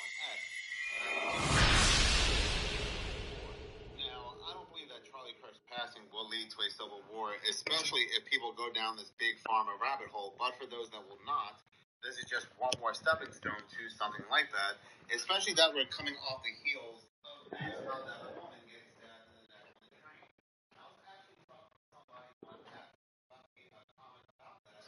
X. Now, I don't believe that Charlie Kirk's passing will lead to a civil war, especially if people go down this big pharma rabbit hole. But for those that will not, this is just one more stepping stone to something like that, especially that we're coming off the heels of news about that woman getting stabbed in the neck on the train. I was actually talking to somebody on that about me a comment about that.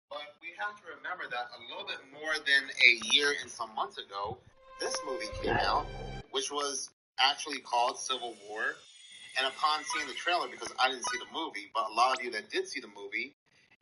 But we have to remember that a little bit more than a year and some months ago, this movie came out, which was actually called Civil War. And upon seeing the trailer, because I didn't see the movie, but a lot of you that did see the movie,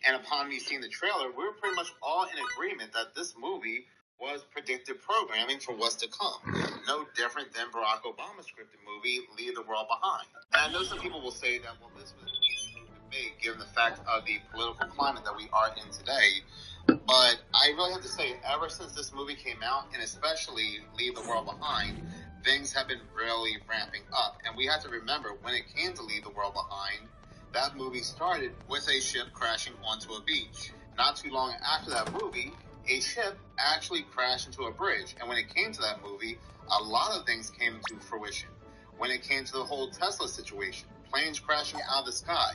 and upon me seeing the trailer, we were pretty much all in agreement that this movie was predictive programming for what's to come. No different than Barack Obama's scripted movie, Leave the World Behind. And I know some people will say that, well, this was an easy move to make, given the fact of the political climate that we are in today. But I really have to say, ever since this movie came out, and especially Leave the World Behind, things have been really ramping up. And we have to remember, when it came to Leave the World Behind, that movie started with a ship crashing onto a beach. Not too long after that movie, a ship actually crashed into a bridge. And when it came to that movie, a lot of things came to fruition. When it came to the whole Tesla situation, planes crashing out of the sky,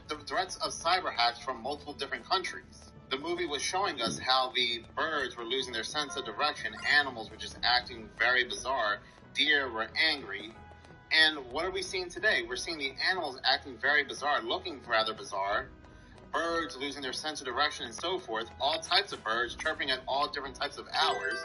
the threats of cyber hacks from multiple different countries. The movie was showing us how the birds were losing their sense of direction, animals were just acting very bizarre, deer were angry, and what are we seeing today? We're seeing the animals acting very bizarre, looking rather bizarre, birds losing their sense of direction and so forth, all types of birds chirping at all different types of hours.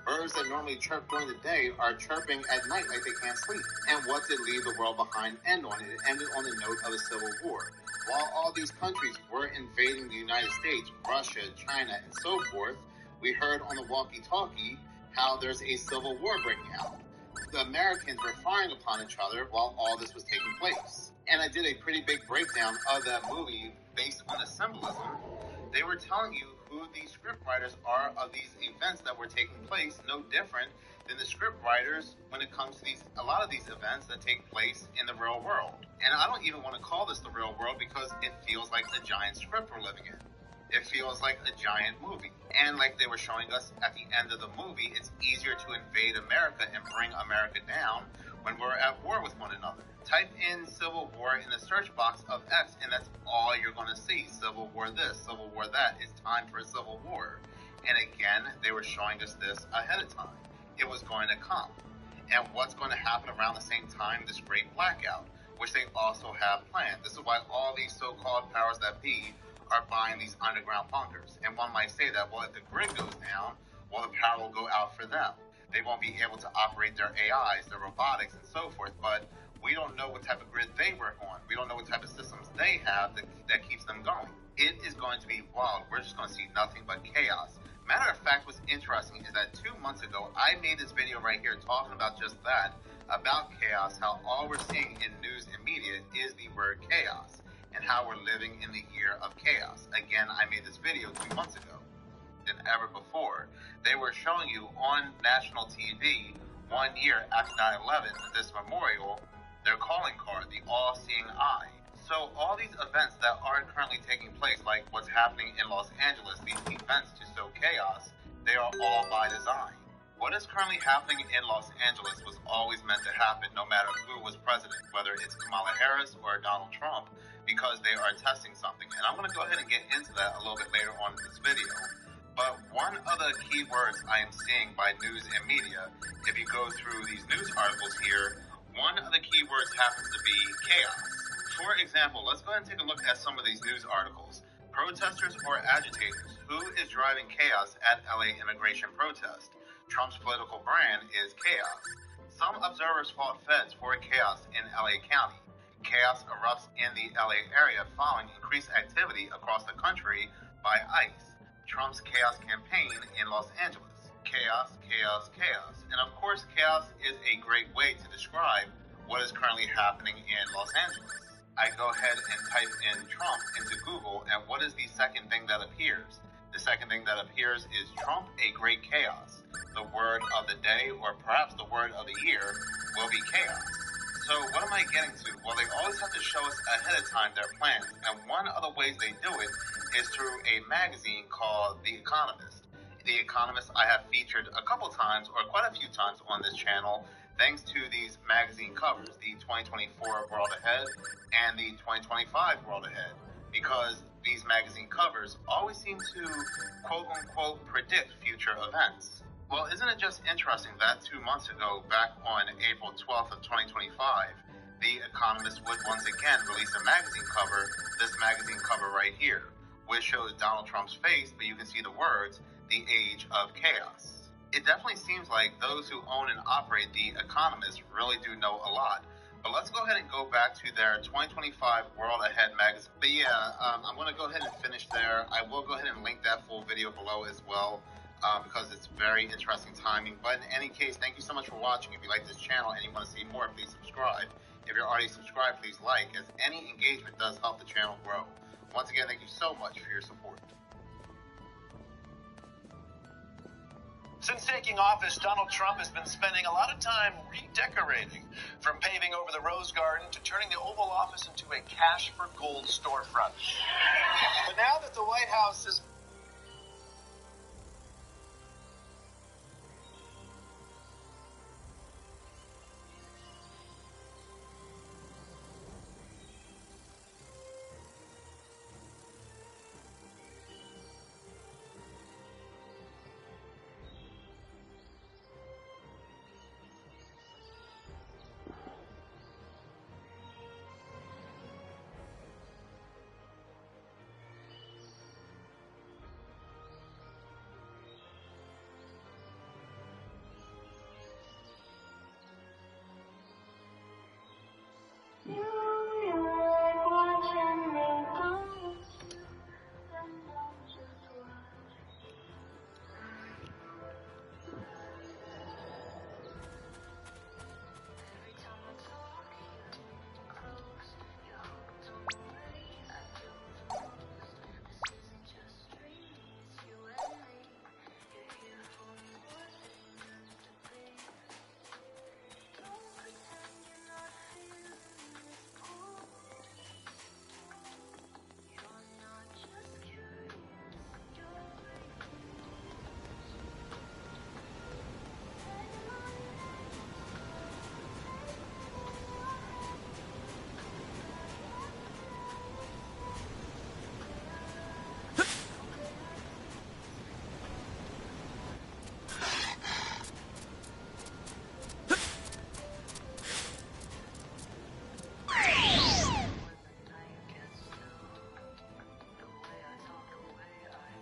Birds that normally chirp during the day are chirping at night like they can't sleep. And what did Leave the World Behind end on? It ended on the note of a civil war. While all these countries were invading the United States, Russia, China, and so forth, we heard on the walkie-talkie how there's a civil war breaking out. The Americans were firing upon each other while all this was taking place. And I did a pretty big breakdown of that movie based on the symbolism. They were telling you who the script writers are of these events that were taking place, no different than the script writers when it comes to a lot of these events that take place in the real world. And I don't even want to call this the real world because it feels like a giant script we're living in. It feels like a giant movie. And like they were showing us at the end of the movie, it's easier to invade America and bring America down when we're at war with one another. Type in Civil War in the search box of X, and that's all you're going to see. Civil War this, Civil War that. It's time for a civil war. And again, they were showing us this ahead of time. It was going to come. And what's going to happen around the same time? This great blackout, which they also have planned. This is why all these so-called powers that be are buying these underground bunkers. And one might say that, well, if the grid goes down, well, the power will go out for them. They won't be able to operate their AIs, their robotics, and so forth. But we don't know what type of grid they work on. We don't know what type of systems they have that keeps them going. It is going to be wild. We're just going to see nothing but chaos. Matter of fact, what's interesting is that 2 months ago, I made this video right here talking about just that, about chaos, how all we're seeing in news and media is the word chaos, and how we're living in the year of chaos. Again, I made this video 2 months ago than ever before. They were showing you on national TV 1 year after 9/11, this memorial, their calling card, the all-seeing eye. So all these events that are currently taking place, like what's happening in Los Angeles, these events to sow chaos, they are all by design. What is currently happening in Los Angeles was always meant to happen no matter who was president, whether it's Kamala Harris or Donald Trump, because they are testing something. And I'm going to go ahead and get into that a little bit later on in this video. But one of the key words I am seeing by news and media, if you go through these news articles here, one of the key words happens to be chaos. For example, let's go ahead and take a look at some of these news articles. Protesters or agitators. Who is driving chaos at LA immigration protest? Trump's political brand is chaos. Some observers fault feds for chaos in LA County. Chaos erupts in the LA area following increased activity across the country by ICE. Trump's chaos campaign in Los Angeles. Chaos, chaos, chaos. And of course, chaos is a great way to describe what is currently happening in Los Angeles. I go ahead and type in Trump into Google, and what is the second thing that appears? The second thing that appears is Trump, a great chaos. The word of the day, or perhaps the word of the year, will be chaos. So what am I getting to? Well, they always have to show us ahead of time their plans, and one of the ways they do it is through a magazine called The Economist. The Economist I have featured a couple times, or quite a few times on this channel, thanks to these magazine covers, the 2024 World Ahead and the 2025 World Ahead, because these magazine covers always seem to quote-unquote predict future events. Well, isn't it just interesting that 2 months ago, back on April 12th of 2025, The Economist would once again release a magazine cover, this magazine cover right here, which shows Donald Trump's face, but you can see the words, "The Age of Chaos." It definitely seems like those who own and operate The Economist really do know a lot. But let's go ahead and go back to their 2025 World Ahead magazine. But yeah, I'm going to go ahead and finish there. I will go ahead and link that full video below as well, because it's very interesting timing. But in any case, thank you so much for watching. If you like this channel and you want to see more, please subscribe. If you're already subscribed, please like, as any engagement does help the channel grow. Once again, thank you so much for your support. Since taking office, Donald Trump has been spending a lot of time redecorating, from paving over the Rose Garden to turning the Oval Office into a cash for gold storefront. But now that the White House is...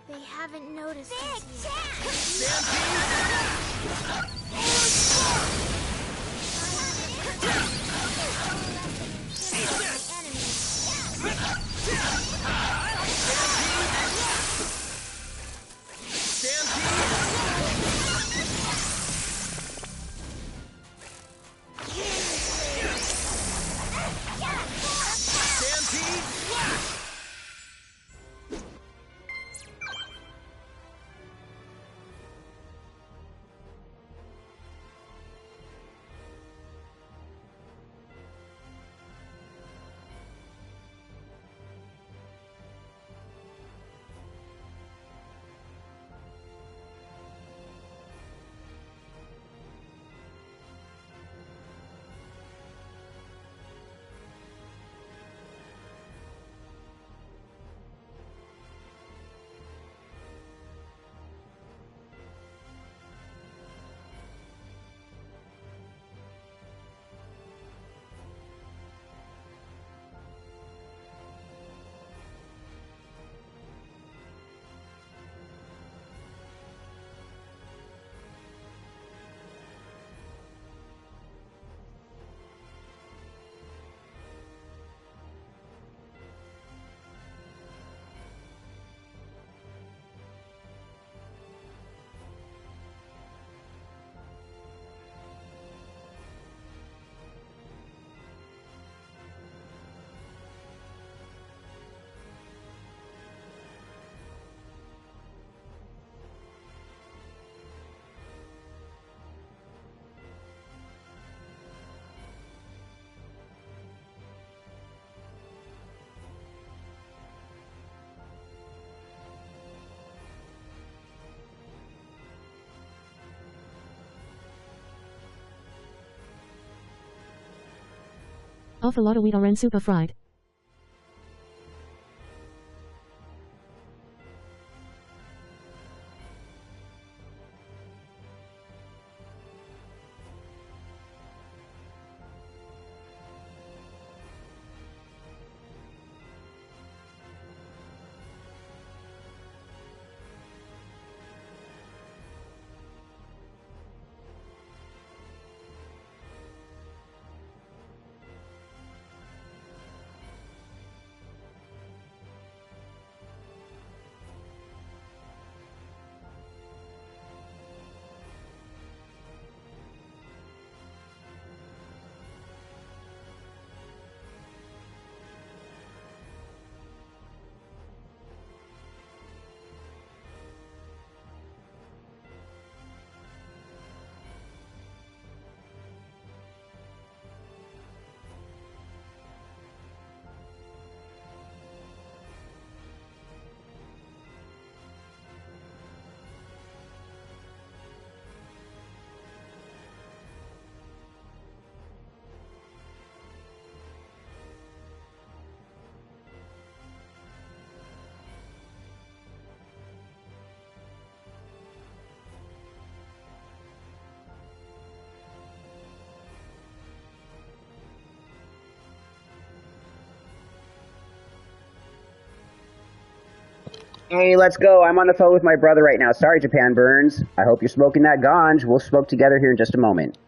They haven't noticed us Awful lot of wheat already super fried. Hey, let's go. I'm on the phone with my brother right now. Sorry, Japan Burns. I hope you're smoking that ganj. We'll smoke together here in just a moment.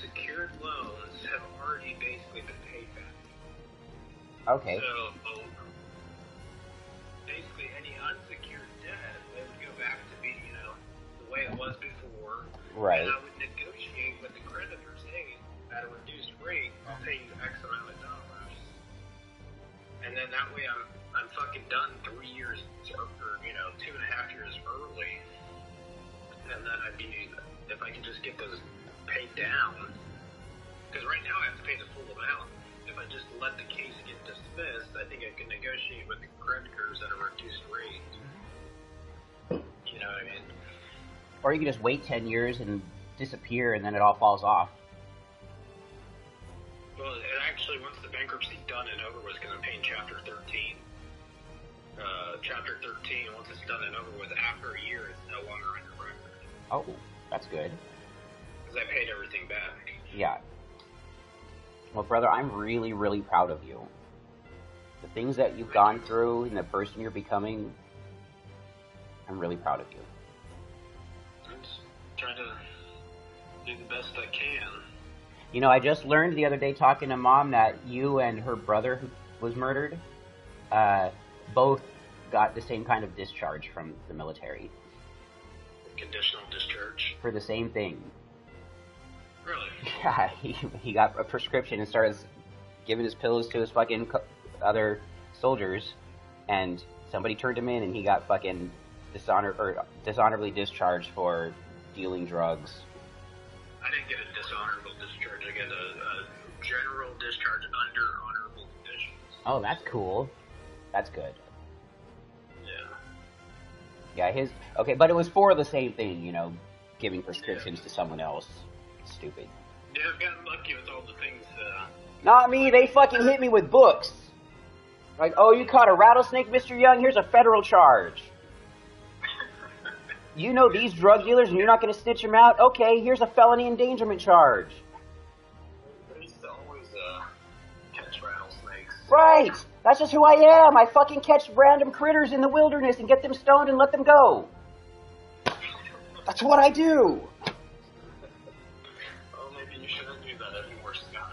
secured loans have already basically been paid back. Okay. So, basically any unsecured debt, it would go back to be, the way it was before. Right. And I would negotiate with the creditors, hey, at a reduced rate, I'll pay you X amount of dollars. And then that way I'm fucking done 3 years, or 2.5 years early. And then if I can just get those paid down, because right now I have to pay the full amount. If I just let the case get dismissed, I think I can negotiate with the creditors at a reduced rate. You know what I mean? Or you can just wait 10 years and disappear, and then it all falls off. Well, it actually, once the bankruptcy's done and over with, because I'm paying Chapter 13. Chapter 13, once it's done and over with, after a year, it's no longer under record. Oh, that's good. Because I paid everything back. Yeah. Well, brother, I'm really, really proud of you. The things that you've gone through and the person you're becoming, I'm really proud of you. I'm just trying to do the best I can. You know, I just learned the other day talking to Mom that you and her brother who was murdered, both got the same kind of discharge from the military. Conditional discharge? For the same thing. Really? Yeah, he got a prescription and started giving his pills to his fucking other soldiers, and somebody turned him in and he got fucking dishonorably discharged for dealing drugs. I didn't get a dishonorable discharge. I got a general discharge under honorable conditions. Oh, that's cool. That's good. Yeah. Yeah, okay, but it was for the same thing, giving prescriptions to someone else. Stupid. Yeah, I've gotten lucky with all the things, Not me, they fucking hit me with books. Like, oh, you caught a rattlesnake, Mr. Young? Here's a federal charge. You know these drug dealers and you're not going to snitch them out? Okay, here's a felony endangerment charge. They used to always, catch rattlesnakes. Right! That's just who I am. I fucking catch random critters in the wilderness and get them stoned and let them go. That's what I do. Well, maybe you shouldn't do that anymore, Scott.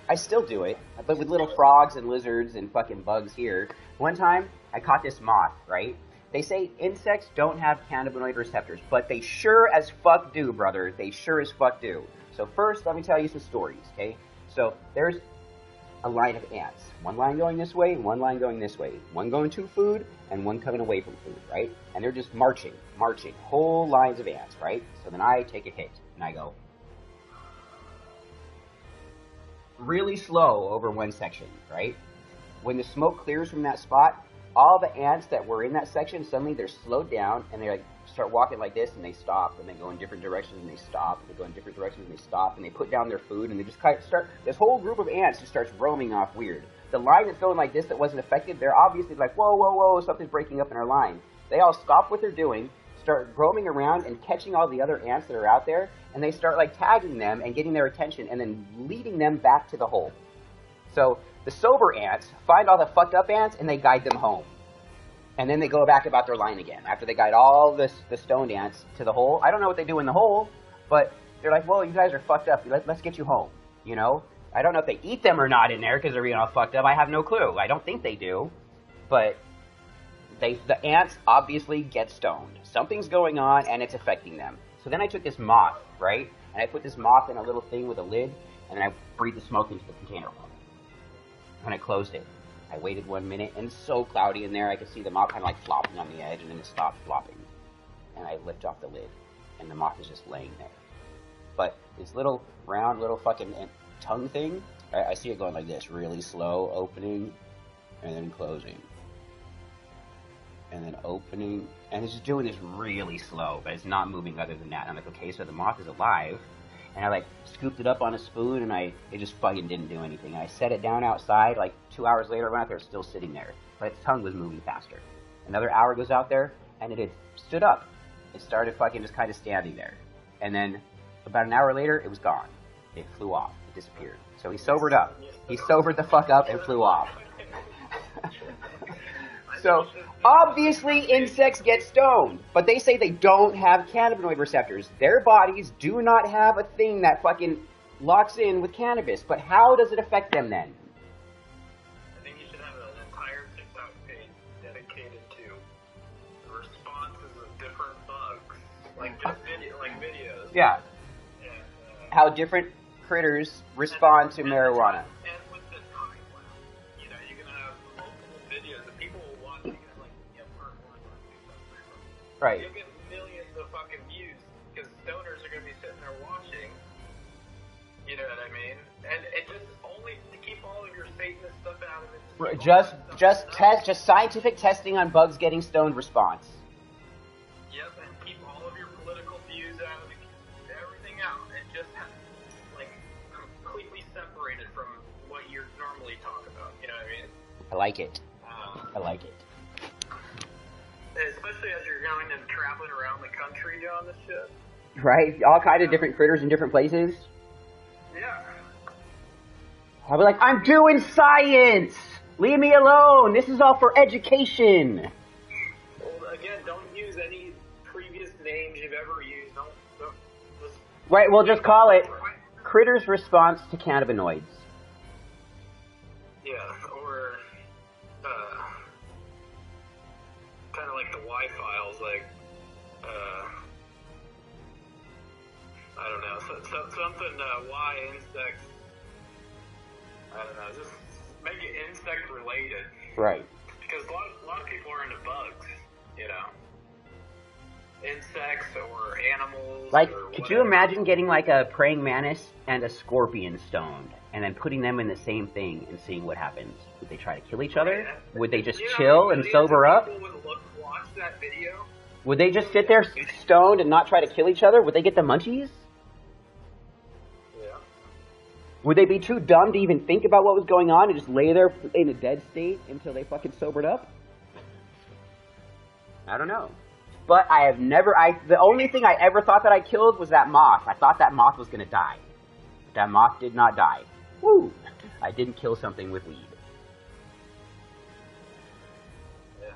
I still do it, but with little frogs and lizards and fucking bugs here. One time, I caught this moth, right? They say insects don't have cannabinoid receptors, but they sure as fuck do, brother. They sure as fuck do. So first, let me tell you some stories, okay? So there's a line of ants. One line going this way, one line going this way. One going to food, and one coming away from food, right? And they're just marching, whole lines of ants, right? So then I take a hit, and I go really slow over one section, right? When the smoke clears from that spot, all the ants that were in that section, suddenly they're slowed down, and they start walking like this, and they stop, and they go in different directions, and they stop, and they go in different directions, and they stop, and they put down their food, and they just kind of start, this whole group of ants just starts roaming off weird. The line that's going like this that wasn't affected, they're obviously like, whoa, whoa, whoa, something's breaking up in our line. They all stop what they're doing, start roaming around and catching all the other ants that are out there, and they start like tagging them and getting their attention, and then leading them back to the hole. So the sober ants find all the fucked up ants, and they guide them home. And then they go back about their line again. After they guide all the stoned ants to the hole. I don't know what they do in the hole, but they're like, well, you guys are fucked up. Let's get you home, I don't know if they eat them or not in there because they're being all fucked up. I have no clue. I don't think they do. But the ants obviously get stoned. Something's going on, and it's affecting them. So then I took this moth, right? And I put this moth in a little thing with a lid, and I breathed the smoke into the container. When I closed it, I waited 1 minute, and it's so cloudy in there, I could see the moth kind of like flopping on the edge, and then it stopped flopping. And I lift off the lid, and the moth is just laying there. But this little round little fucking tongue thing, I see it going like this, really slow, opening, and then closing. And then opening, and it's just doing this really slow, but it's not moving other than that. And I'm like, okay, so the moth is alive. And I scooped it up on a spoon, and it just fucking didn't do anything. I set it down outside, 2 hours later, I went out there, it's still sitting there. But its tongue was moving faster. Another hour goes out there, and it had stood up. It started fucking just kind of standing there. And then about an hour later, it was gone. It flew off. It disappeared. So he sobered up. He sobered the fuck up and flew off. So, obviously insects get stoned, but they say they don't have cannabinoid receptors. Their bodies do not have a thing that fucking locks in with cannabis, but how does it affect them then? I think you should have an entire TikTok page dedicated to the responses of different bugs, like just videos. Yeah. And, How different critters respond to marijuana. And with the time lapse, you know, you're gonna have multiple videos that people will watch. You know, like, part 1, part 2, part 3. Right. You'll get millions of fucking views because stoners are gonna be sitting there watching. You know what I mean? And it just only to keep all of your Satanist stuff out of it. Just scientific testing on bugs getting stoned response. Yep, and keep all of your political views out of it, keep everything out, and just have, like, completely separated from what you normally talk about. You know what I mean? I like it. I like it. Especially as you're going and traveling around the country doing this shit. Right? All kind of different critters in different places. Yeah. I'll be like, I'm doing science! Leave me alone! This is all for education! Well, again, don't use any previous names you've ever used. Don't just... Right, we'll just call it Critters' Response to Cannabinoids. Yeah, or kind of like the Y-files, like, I don't know, something Y insects. I don't know, just make it insect related. Right. Because a lot of people are into bugs, you know. Insects or animals. Like, or could whatever. you imagine getting like a praying mantis and a scorpion stoned, and then putting them in the same thing and seeing what happens? Would they try to kill each other? Would they just chill and sober up? People would watch that video. Would they just sit there stoned and not try to kill each other? Would they get the munchies? Yeah. Would they be too dumb to even think about what was going on and just lay there in a dead state until they fucking sobered up? I don't know. But I have never, the only thing I ever thought that I killed was that moth. I thought that moth was gonna die. But that moth did not die. Woo! I didn't kill something with weed. Yeah.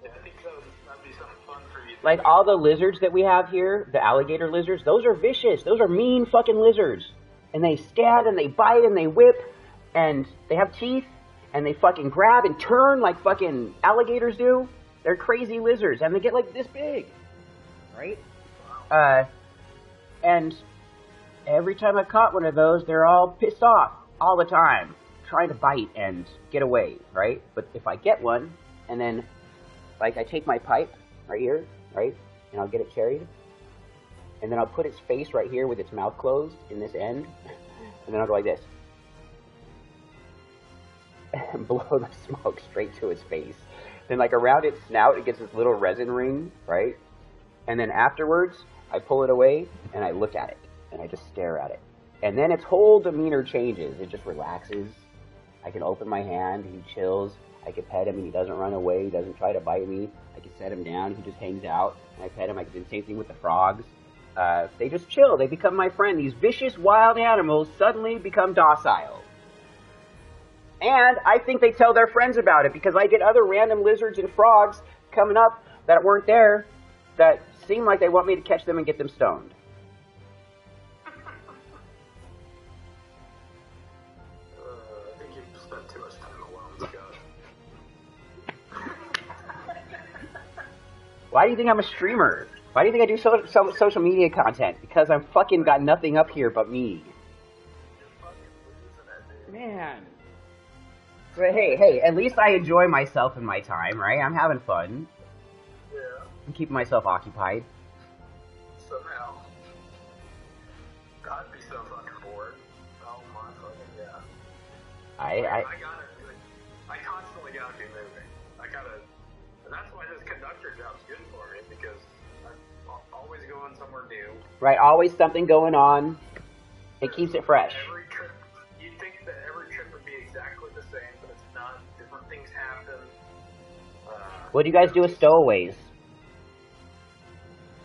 Yeah, I think that'd be something fun for you. Like all the lizards that we have here, the alligator lizards, those are vicious. Those are mean fucking lizards. And they stand and they bite and they whip and they have teeth and they fucking grab and turn like fucking alligators do. They're crazy lizards and they get like this big, right? And every time I caught one of those, they're all pissed off all the time, trying to bite and get away, right? But if I get one and then like I take my pipe right here, right? And I'll get it cherried. And then I'll put its face right here with its mouth closed in this end. And then I'll go like this. And blow the smoke straight to its face. Then like around its snout, it gets this little resin ring, right? And then afterwards, I pull it away and I look at it. And I just stare at it. And then its whole demeanor changes. It just relaxes. I can open my hand, he chills. I can pet him and he doesn't run away. He doesn't try to bite me. I can set him down, he just hangs out. And I pet him. I can do the same thing with the frogs. They just chill. They become my friend. These vicious wild animals suddenly become docile. And I think they tell their friends about it because I get other random lizards and frogs coming up that weren't there that seem like they want me to catch them and get them stoned. I think you've spent too much time alone, Scott. Why do you think I'm a streamer? Why do you think I do social media content? Because I'm fucking got nothing up here but me. Man. But hey, at least I enjoy myself in my time, right? I'm having fun. Yeah. I'm keeping myself occupied. Somehow. I'd be so fucking bored. Oh my fucking yeah. I constantly gotta be moving. And that's why this conductor job's good for me, because I'm always going somewhere new. Right, always something going on. It keeps it fresh. Every trip, you'd think that every trip would be exactly the same, but it's not. Different things happen. What do you guys do with stowaways?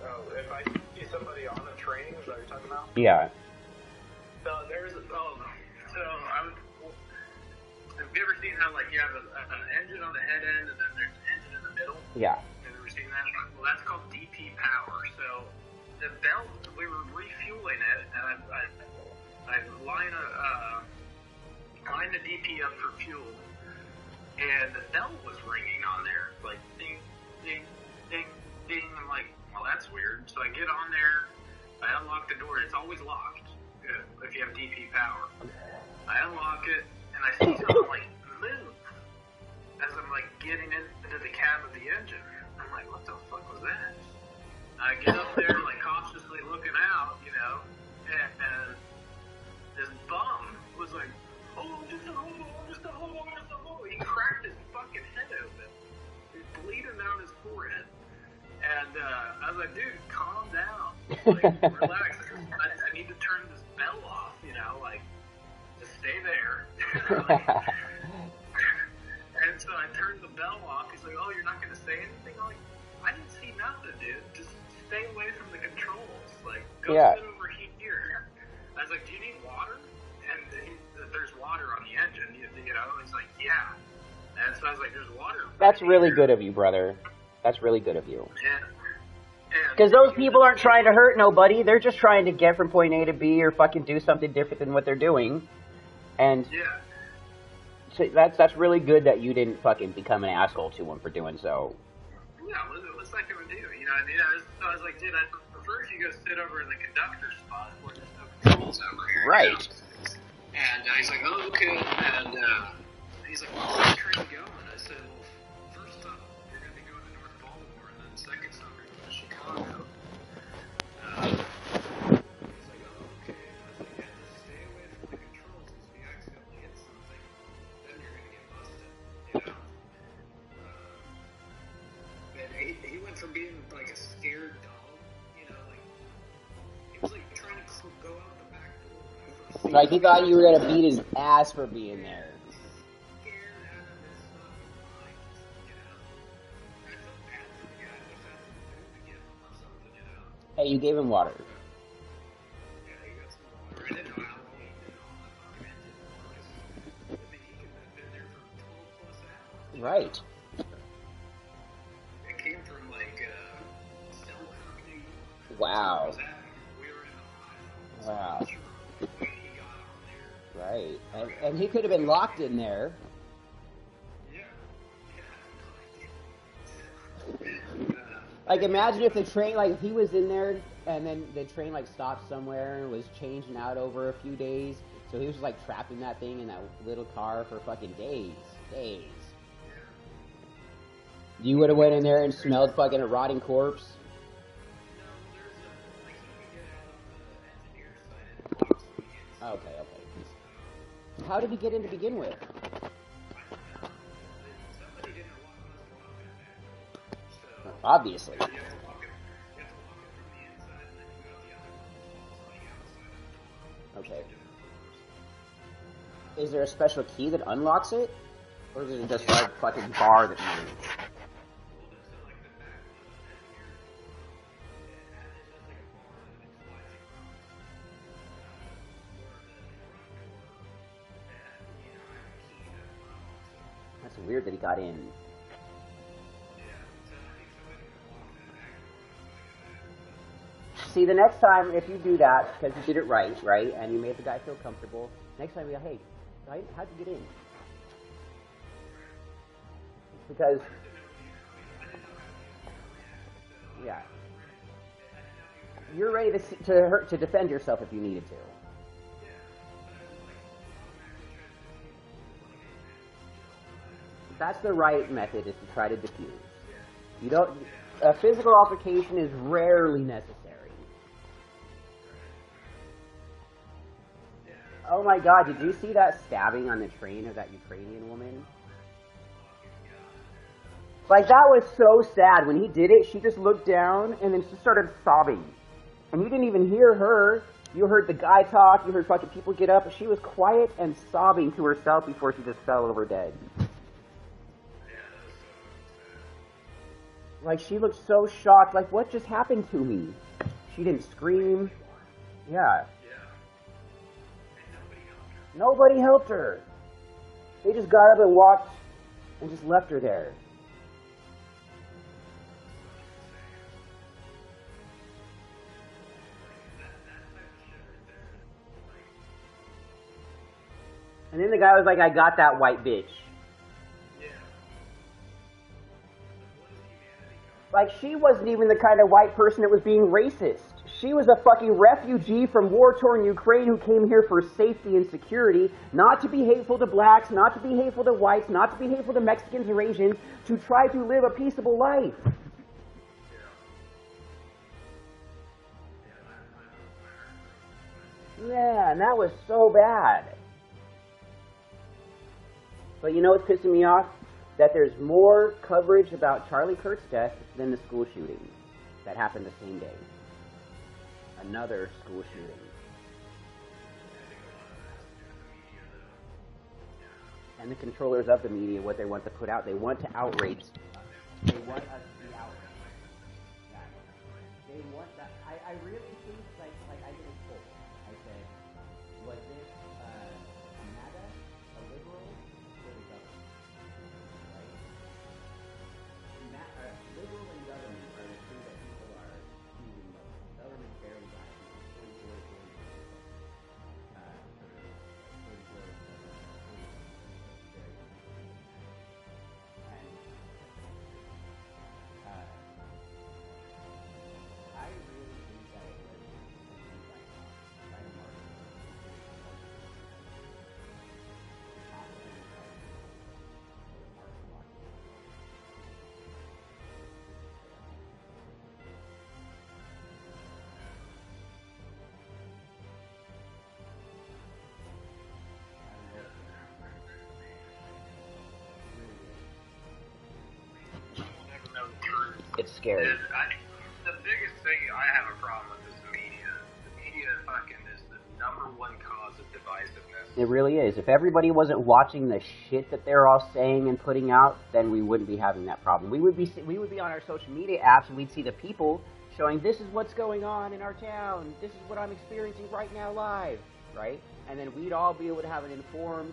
Oh, if I see somebody on a train, is that what you're talking about? Yeah. So have you ever seen how like you have an engine on the head end, and then there's an engine in the middle. Yeah. Have you ever seen that? Well, that's called DP power. So the belt, we were refueling it, and I line the DP up for fuel, and the bell was ringing on there, like ding, ding, ding, ding. I'm like, well, that's weird. So I get on there, I unlock the door. It's always locked if you have DP power. I unlock it, and I see something like move as I'm like getting into the cab of the engine. I'm like, what the fuck was that? I get up there, like cautiously looking out, you know, and this bum was like, oh, just a hobo, just a hobo, just a hobo. He cracked his fucking head open. He's bleeding down his forehead. And I was like, dude, calm down. Like, relax. I need to turn this bell off, you know, like, just stay there. And so I turned the bell off. He's like, oh, you're not going to say anything? I'm like, I didn't see nothing, dude. Just stay away from the controls. Like, go sit over here. I was like, do you need water? And there's water on the engine, you know? He's like, yeah. And so I was like, there's water. That's really good of you, brother. That's really good of you. Yeah. Because those people aren't trying to hurt nobody. They're just trying to get from point A to B or fucking do something different than what they're doing. And yeah. so that's really good that you didn't fucking become an asshole to them for doing so. Yeah, what's that going to do? You know what I mean? I was like, dude, I'd prefer if you go sit over in the conductor's spot where there's no controls over here. Right. You know? And he's like, oh, okay. And he's like, well, where's the train going? I said, well, first stop, you're going to be going to North Baltimore, and then second stop, you're going to Chicago. He's like, oh, okay. I was like, yeah, just stay away from the controls, because if you accidentally hit something, then you're going to get busted, you know? And he went from being like a scared dog, you know, like, he was like trying to go out the back door when I first seen him. Like, he thought you were going to beat his ass for being there. Hey, you gave him water. Yeah, he got some water. I didn't know how long he'd been on the fucking engine for, because I mean, he could have been there for 12 plus hours. Right. It came from, like, Selkirk. Wow. We were in Ohio. Wow. He got on there. Right. And he could have been locked in there. Like, imagine if the train, like, if he was in there and then the train, like, stopped somewhere and was changing out over a few days. So he was just, like, trapping that thing in that little car for fucking days. You would have went in there and smelled fucking a rotting corpse. Okay. How did he get in to begin with? Obviously. Okay. Is there a special key that unlocks it? Or is it just like a fucking bar that moves? That's weird that he got in. See, the next time, if you do that, because you did it right, and you made the guy feel comfortable, next time you go, hey, how'd you get in? Because, yeah, you're ready to defend yourself if you needed to. That's the right method, is to try to defuse. You don't. A physical altercation is rarely necessary. Oh my god, did you see that stabbing on the train of that Ukrainian woman? Like, that was so sad. When he did it, she just looked down and then she started sobbing. And you didn't even hear her. You heard the guy talk, you heard fucking people get up. She was quiet and sobbing to herself before she just fell over dead. Like, she looked so shocked, like, what just happened to me? She didn't scream. Yeah. Nobody helped her. They just got up and walked and just left her there. And then the guy was like, I got that white bitch. Yeah. Like, she wasn't even the kind of white person that was being racist. She was a fucking refugee from war-torn Ukraine who came here for safety and security, not to be hateful to blacks, not to be hateful to whites, not to be hateful to Mexicans or Asians, to try to live a peaceable life. Yeah, and that was so bad. But you know what's pissing me off? That there's more coverage about Charlie Kirk's death than the school shooting that happened the same day. Another school shooting. And the controllers of the media, what they want to put out, they want to outrage. They want us to be outraged. Yeah. They want that. I really think, like I did a poll. I said, was this a MAGA, a liberal, or the government? Right? Liberal and government are the two that people are choosing most. Government's barely got Know the truth. It's scary. And the biggest thing I have a problem with is the media. The media fucking is the number one cause of divisiveness. It really is. If everybody wasn't watching the shit that they're all saying and putting out, then we wouldn't be having that problem. We would be on our social media apps and we'd see the people showing, this is what's going on in our town. This is what I'm experiencing right now live, right? And then we'd all be able to have an informed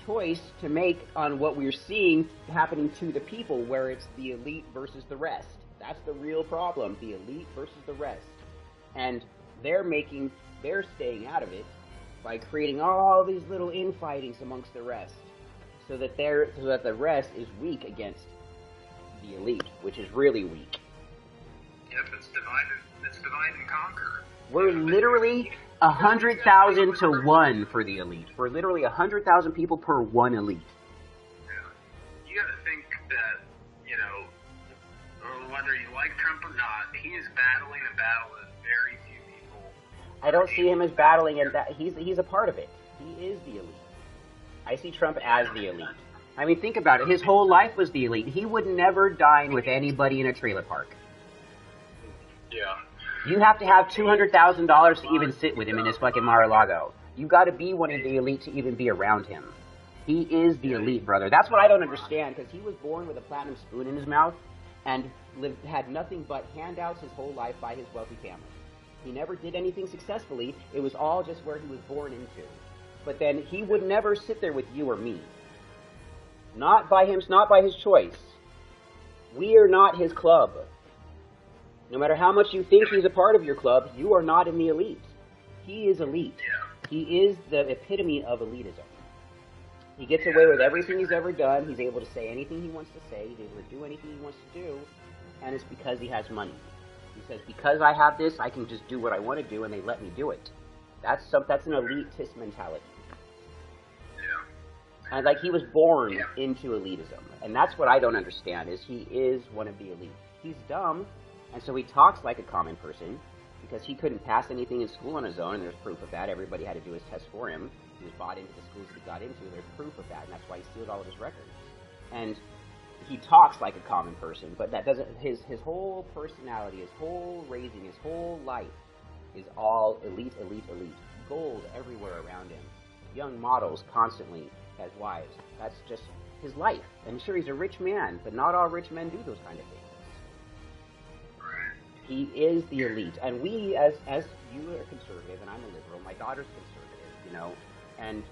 choice to make on what we're seeing happening to the people, where it's the elite versus the rest. That's the real problem, the elite versus the rest. And they're staying out of it by creating all these little infightings amongst the rest, so that the rest is weak against the elite, which is really weak. Yep, it's divide and conquer. We're literally 100,000 to 1 for the elite. We're literally 100,000 people per one elite. Yeah. You gotta think that, you know, whether you like Trump or not, he is battling a battle that very few people... I don't see him as battling, and that he's a part of it. He is the elite. I see Trump as the elite. I mean, think about it. His whole life was the elite. He would never dine with anybody in a trailer park. Yeah. You have to have $200,000 to even sit with him in his fucking Mar-a-Lago. You got to be one of the elite to even be around him. He is the elite, brother. That's what I don't understand, because he was born with a platinum spoon in his mouth and had nothing but handouts his whole life by his wealthy family. He never did anything successfully. It was all just where he was born into. But then he would never sit there with you or me. Not by his choice. We are not his club. No matter how much you think he's a part of your club, you are not in the elite. He is elite. He is the epitome of elitism. He gets away with everything he's ever done. He's able to say anything he wants to say. He's able to do anything he wants to do. And it's because he has money. He says, because I have this, I can just do what I want to do, and they let me do it. That's an elitist mentality. And like, he was born into elitism. And that's what I don't understand, is he is one of the elite. He's dumb, and so he talks like a common person, because he couldn't pass anything in school on his own, and there's proof of that. Everybody had to do his test for him. He was bought into the schools that he got into. There's proof of that, and that's why he steals all of his records. And he talks like a common person, but that doesn't, his whole personality, his whole raising, his whole life is all elite, elite, elite. Gold everywhere around him. Young models constantly as wives. That's just his life. And sure, he's a rich man, but not all rich men do those kind of things. He is the elite. And we, as you are conservative, and I'm a liberal, my daughter's conservative, you know, and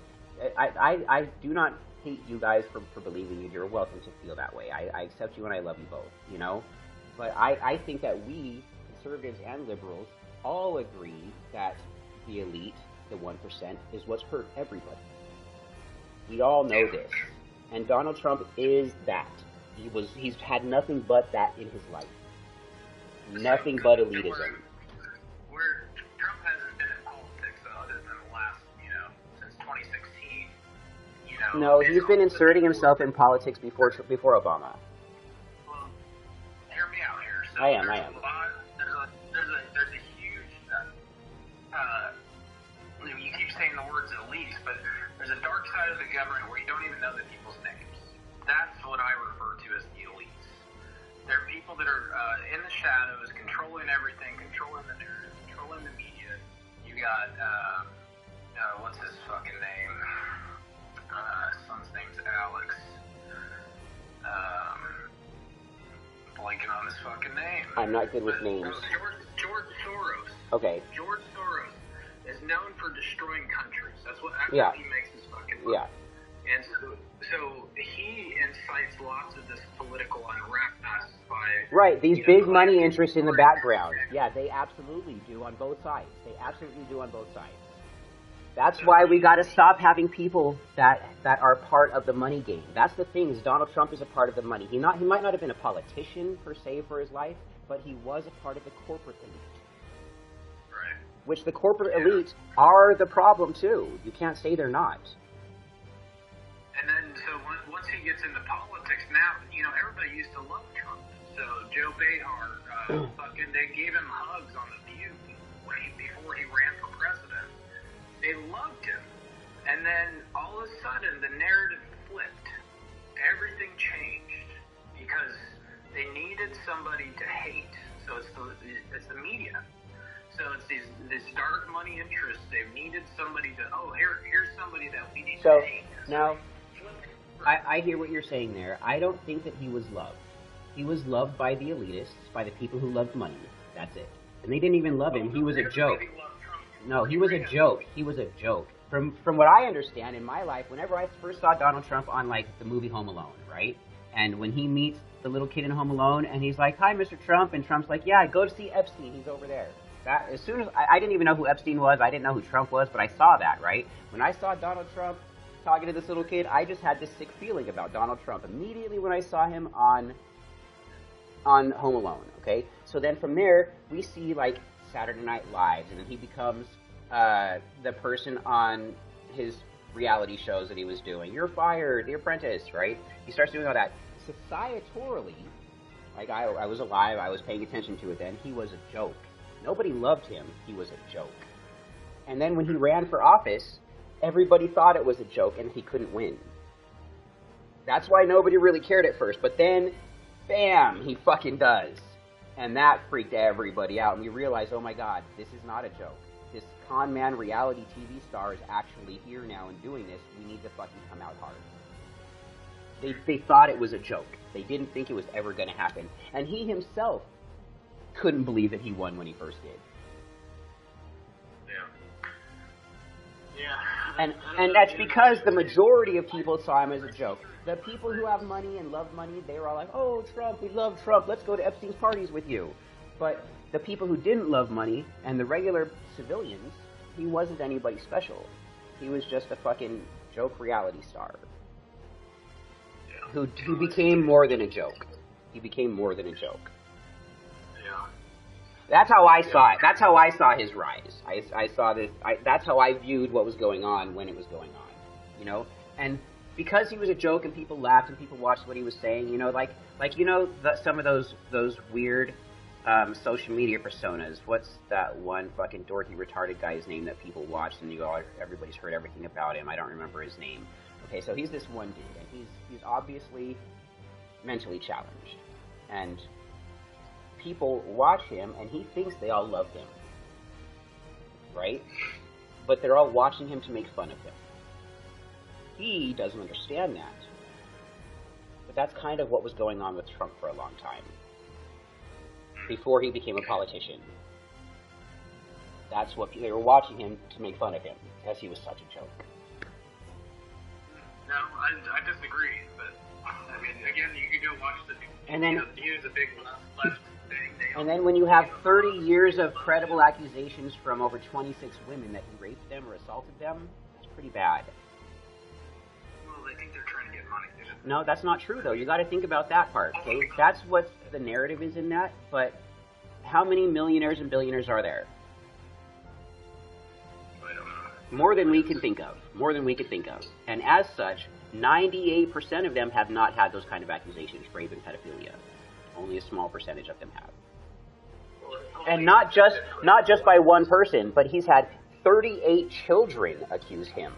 I do not hate you guys for believing you. You're welcome to feel that way. I accept you and I love you both, you know? But I think that we, conservatives and liberals, all agree that the elite, the 1%, is what's hurt everybody. We all know this. And Donald Trump is that. He's had nothing but that in his life. Nothing but elitism. Where Trump hasn't been in politics other than the last, since 2016. No, he's been inserting himself in politics before Obama. Well, hear me out here. So I am. There's a huge. You keep saying the words elite, but there's a dark side of the government where you don't even know the people's names. That's what I refer to as the elites. There are people that are in the shadows, controlling everything, controlling the narrative, controlling the media. You got, what's his fucking name? Son's name's Alex. Blanking on his fucking name. I'm not good with names. George Soros. Okay. George Soros is known for destroying countries. That's what he makes his fucking money. Yeah. And so he incites lots of this political unrest by... Right, these big money interests in the background. Yeah, they absolutely do on both sides. They absolutely do on both sides. That's why we got to stop having people that are part of the money game. That's the thing, is Donald Trump is a part of the money. He might not have been a politician, per se, for his life, but he was a part of the corporate elite. Right. Which the corporate elite are the problem, too. You can't say they're not. And then, so once he gets into politics, now, everybody used to love Trump. So Joe Behar, they gave him hugs on The View before he ran for president. They loved him. And then, all of a sudden, the narrative flipped. Everything changed. Because they needed somebody to hate. So it's the media. So it's these dark money interests. They've needed somebody to, here's somebody that we need to hate. Now, I hear what you're saying there. I don't think that he was loved. He was loved by the elitists, by the people who loved money. That's it. And they didn't even love him. He was a joke. No, he was a joke. He was a joke. From what I understand in my life, whenever I first saw Donald Trump on, the movie Home Alone, right? And when he meets the little kid in Home Alone, and he's like, "Hi, Mr. Trump," and Trump's like, "Yeah, go to see Epstein. He's over there." That, as soon as I didn't even know who Epstein was, I didn't know who Trump was, but I saw that, right? When I saw Donald Trump talking to this little kid, I just had this sick feeling about Donald Trump immediately when I saw him on Home Alone, okay? So then from there, we see, Saturday Night Live, and then he becomes the person on his reality shows that he was doing. You're fired, The Apprentice, right? He starts doing all that. Societorily, I was alive, I was paying attention to it then, he was a joke. Nobody loved him, he was a joke. And then when he ran for office, everybody thought it was a joke and he couldn't win. That's why nobody really cared at first, but then, bam, he fucking does. And that freaked everybody out, and we realized, oh my god, this is not a joke. This con man reality TV star is actually here now and doing this. We need to fucking come out hard. They thought it was a joke. They didn't think it was ever going to happen. And he himself couldn't believe that he won when he first did. Yeah. And that's because the majority of people saw him as a joke. The people who have money and love money, they were all like, "Oh, Trump, we love Trump. Let's go to Epstein's parties with you." But the people who didn't love money and the regular civilians, he wasn't anybody special. He was just a fucking joke reality star. Who became more than a joke. He became more than a joke. Yeah. That's how I saw it. That's how I saw his rise. I saw this. That's how I viewed what was going on when it was going on. And because he was a joke and people laughed and people watched what he was saying, some of those weird social media personas. What's that one fucking dorky retarded guy's name that people watched and everybody's heard everything about him? I don't remember his name. Okay, so he's this one dude, and he's obviously mentally challenged, and people watch him, and he thinks they all love him, right? But they're all watching him to make fun of him. He doesn't understand that. But that's kind of what was going on with Trump for a long time, before he became a politician. That's what they were watching him to make fun of him, because he was such a joke. No, I disagree. But I mean, again, you could go watch the And then, use a big left thing. and then when you have 30 years of credible accusations from over 26 women that he raped them or assaulted them, that's pretty bad. Well, they think they're trying to get money. No, that's not true, though. You got to think about that part, okay? That's what the narrative is in that, but how many millionaires and billionaires are there? I don't know. More than we can think of. More than we could think of. And as such, 98% of them have not had those kind of accusations, rape and pedophilia. Only a small percentage of them have. And not just by one person, but he's had 38 children accuse him.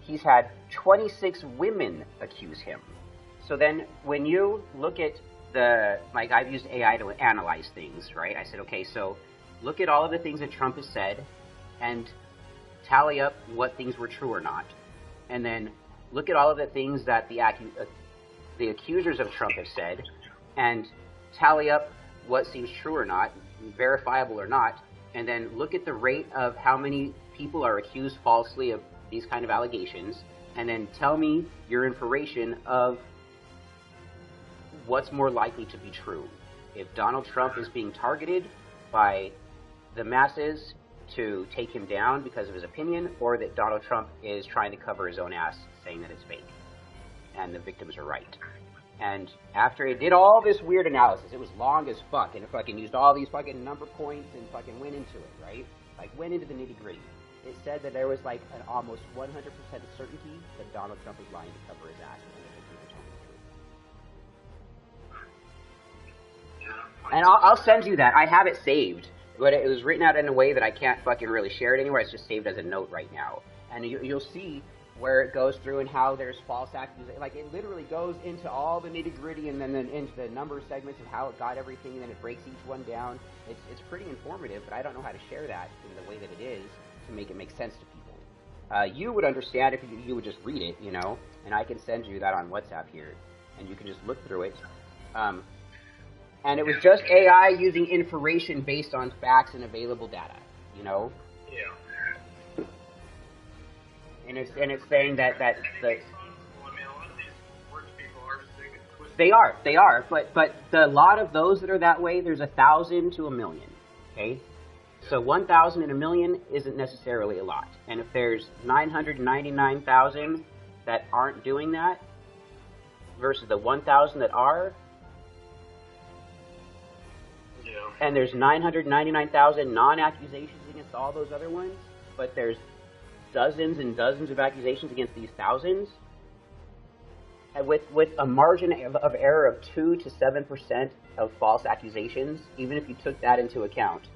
He's had 26 women accuse him. So then when you look at like I've used AI to analyze things, right? I said, okay, so look at all of the things that Trump has said and tally up what things were true or not. And then look at all of the things that the accusers of Trump have said and tally up what seems true or not, verifiable or not, and then look at the rate of how many people are accused falsely of these kind of allegations, and then tell me your information of what's more likely to be true. If Donald Trump is being targeted by the masses to take him down because of his opinion, or that Donald Trump is trying to cover his own ass saying that it's fake and the victims are right. And after it did all this weird analysis, it was long as fuck, and it fucking used all these fucking number points and fucking went into it, right? Like, went into the nitty-gritty. It said that there was like an almost 100% certainty that Donald Trump was lying to cover his ass and the victims were telling the truth. And I'll send you that. I have it saved, but it was written out in a way that I can't fucking really share it anywhere. It's just saved as a note right now. And you'll see where it goes through and how there's false accusations. Like, it literally goes into all the nitty-gritty and then into the number segments of how it got everything, and then it breaks each one down. It's pretty informative, but I don't know how to share that in the way that it is to make it make sense to people. You would understand if you would just read it, you know, and I can send you that on WhatsApp here, and you can just look through it. And it was just AI using information based on facts and available data, you know? Yeah. And it's saying that the... I mean, a lot of these rich people are sick and twisted. They are, but the lot of those that are that way, there's 1,000 to 1,000,000, okay? So 1,000 and 1,000,000 isn't necessarily a lot. And if there's 999,000 that aren't doing that versus the 1,000 that are, Yeah. and there's 999,000 non-accusations against all those other ones, but there's dozens and dozens of accusations against these thousands, and with a margin of error of 2 to 7% of false accusations, even if you took that into account,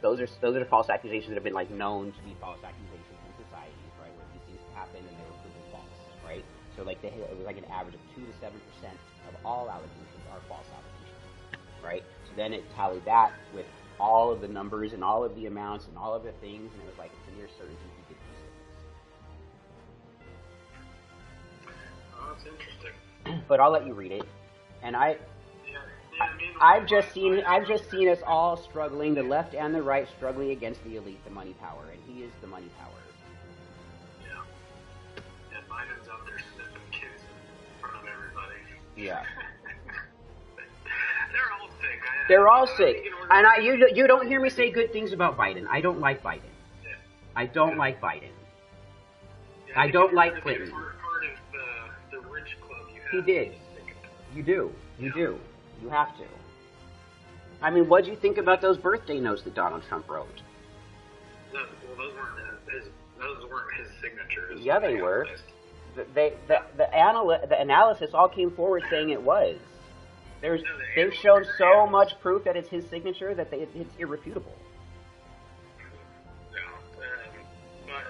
those are false accusations that have been like known to be false accusations in societies, right? Where these things happen and they were proven false, right? So like it was like an average of 2 to 7% of all allegations are false allegations, right? So then it tallied that with all of the numbers and all of the amounts and all of the things, and it was like it's a near certainty he did these things. Oh, that's interesting. But I'll let you read it, and I mean, I've just seen us all struggling, the left and the right struggling against the elite, the money power, and he is the money power. Yeah. And Biden's out there sniffing kids in front of everybody. Yeah. They're all sick. They're all sick. And you don't hear me say good things about Biden. I don't like Biden. Yeah. I don't like Biden. Yeah, I don't like Clinton. Part of the rich club you He have. did. You do. You do. You have to. I mean, what do you think about those birthday notes that Donald Trump wrote? Well, those weren't his signatures. Yeah, they were. The analysis all came forward saying it was. They've shown so much proof that it's his signature that it's irrefutable. But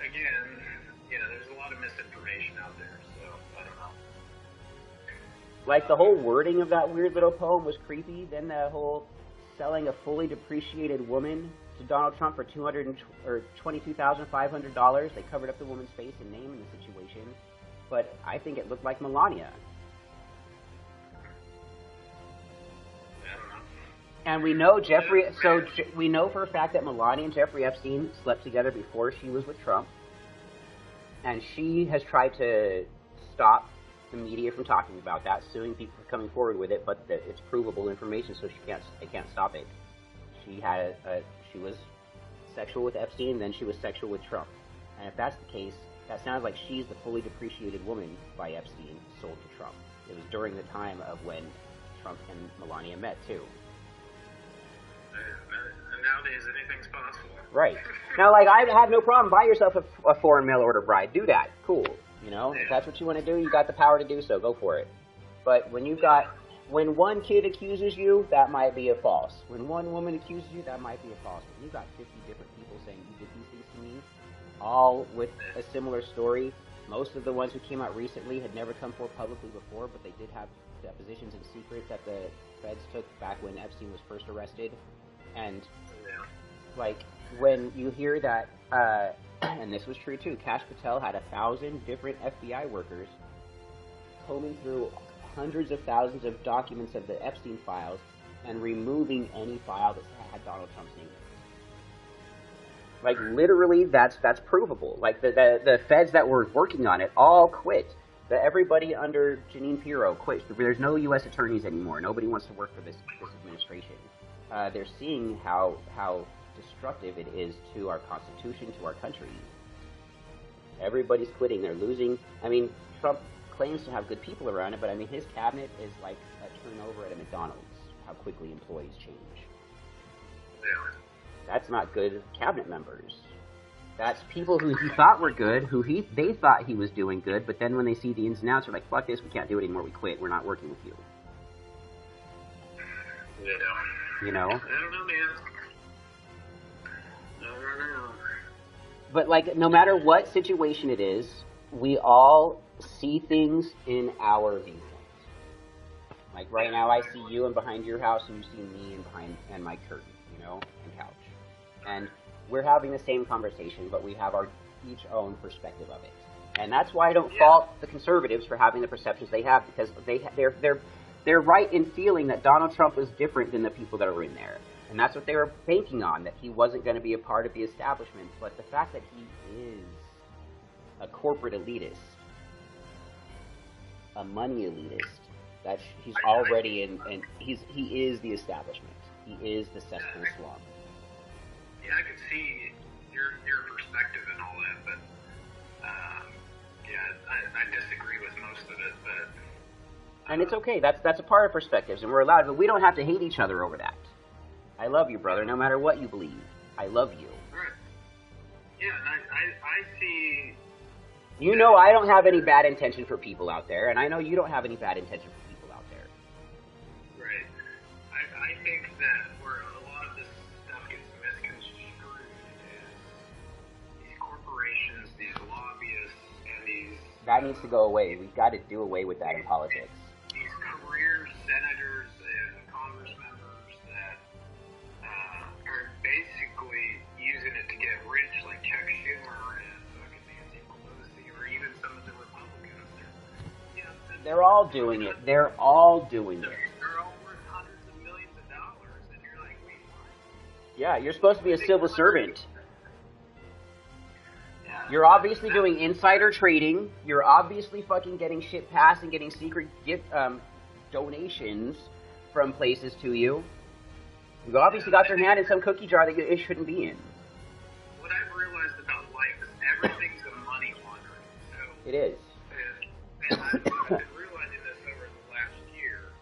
again, there's a lot of misinformation out there, so I don't know. Like, the whole wording of that weird little poem was creepy. Then the whole selling a fully depreciated woman to Donald Trump for $22,500. They covered up the woman's face and name in the situation. But I think it looked like Melania. And we know we know for a fact that Melania and Jeffrey Epstein slept together before she was with Trump. And she has tried to stop the media from talking about that, suing people for coming forward with it, but it's provable information, so they can't stop it. She was sexual with Epstein, then she was sexual with Trump. And if that's the case, that sounds like she's the fully depreciated woman by Epstein sold to Trump. It was during the time of when Trump and Melania met, too. And nowadays, anything's possible. Right. Now, like, I have no problem. Buy yourself a foreign mail-order bride. Do that. Cool. You know, if that's what you want to do, you got the power to do so. Go for it. But when when one kid accuses you, that might be a false. When one woman accuses you, that might be a false. When you've got 50 different people saying you did these things to me, all with a similar story, most of the ones who came out recently had never come forward publicly before, but they did have depositions in secret that the feds took back when Epstein was first arrested. And, like, when you hear that, and this was true too, Kash Patel had 1,000 different FBI workers combing through hundreds of thousands of documents of the Epstein files and removing any file that had Donald Trump's name in it. Like, literally, that's provable. Like, the feds that were working on it all quit. Everybody under Jeanine Pirro quit. There's no U.S. attorneys anymore. Nobody wants to work for this administration. They're seeing how destructive it is to our Constitution, to our country. Everybody's quitting. They're losing. I mean, Trump claims to have good people around it, but I mean, his cabinet is like a turnover at a McDonald's, how quickly employees change. That's not good cabinet members. That's people who he thought were good, they thought he was doing good, but then when they see the ins and outs, they're like, fuck this, we can't do it anymore, we quit, we're not working with you. You know? I don't know, man. I don't know. But, like, no matter what situation it is, we all see things in our viewpoint. Like, right now, I see you and behind your house, and you see me and behind and my curtain, you know, and couch. And we're having the same conversation, but we have our each own perspective of it. And that's why I don't fault the conservatives for having the perceptions they have, because they're right in feeling that Donald Trump was different than the people that are in there. And that's what they were banking on, that he wasn't going to be a part of the establishment. But the fact that he is a corporate elitist, a money elitist, that he's already in, he is the establishment. He is the cesspool swamp. Yeah, I can see your perspective and all that, but I disagree with most of it. But and it's okay. That's a part of perspectives, and we're allowed. But we don't have to hate each other over that. I love you, brother, no matter what you believe. I love you. Right. Yeah, and I see... You know I don't have any bad intention for people out there, and I know you don't have any bad intention for people out there. Right. I think that where a lot of this stuff gets misconstrued is these corporations, these lobbyists, and these... That needs to go away. We've got to do away with that in politics. These career senators and congress members that are basically using it to get rich, like Chuck Schumer and fucking Nancy Pelosi, or even some of the Republicans. They're all doing it. They're all doing it. They're all worth hundreds of millions of dollars, and you're like, wait, what? Yeah, you're supposed to be a civil servant. You're obviously doing insider trading. You're obviously fucking getting shit passed and getting secret gift donations from places to you. You obviously got your hand in some cookie jar that it shouldn't be in. What I've realized about life is everything's a money laundering. So, it is. And I've been realizing this over the last year,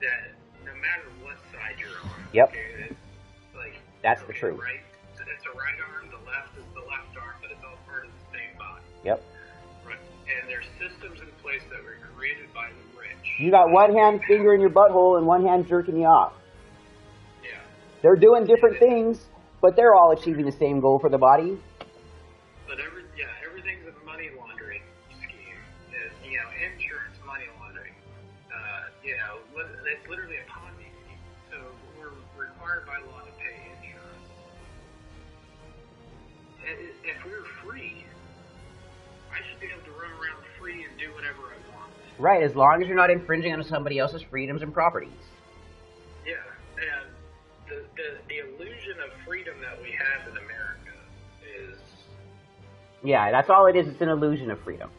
that no matter what side you're on, yep. Okay, it's like, that's the truth. Right, it's a right arm, the left is the left arm, but it's all part of the same body. Yep. Right. And there's systems in place that were created by the rich. You got one hand finger in your butthole and one hand jerking you off. Yeah. They're doing different things, but they're all achieving the same goal for the body. But everything's a money laundering scheme. Insurance money laundering. It's literally a Ponzi scheme. So we're required by law to pay insurance. If we were free, I should be able to run around free and do whatever I want. Right, as long as you're not infringing on somebody else's freedoms and properties. Yeah, and the illusion of freedom that we have in America is Yeah, that's all it is. It's an illusion of freedom.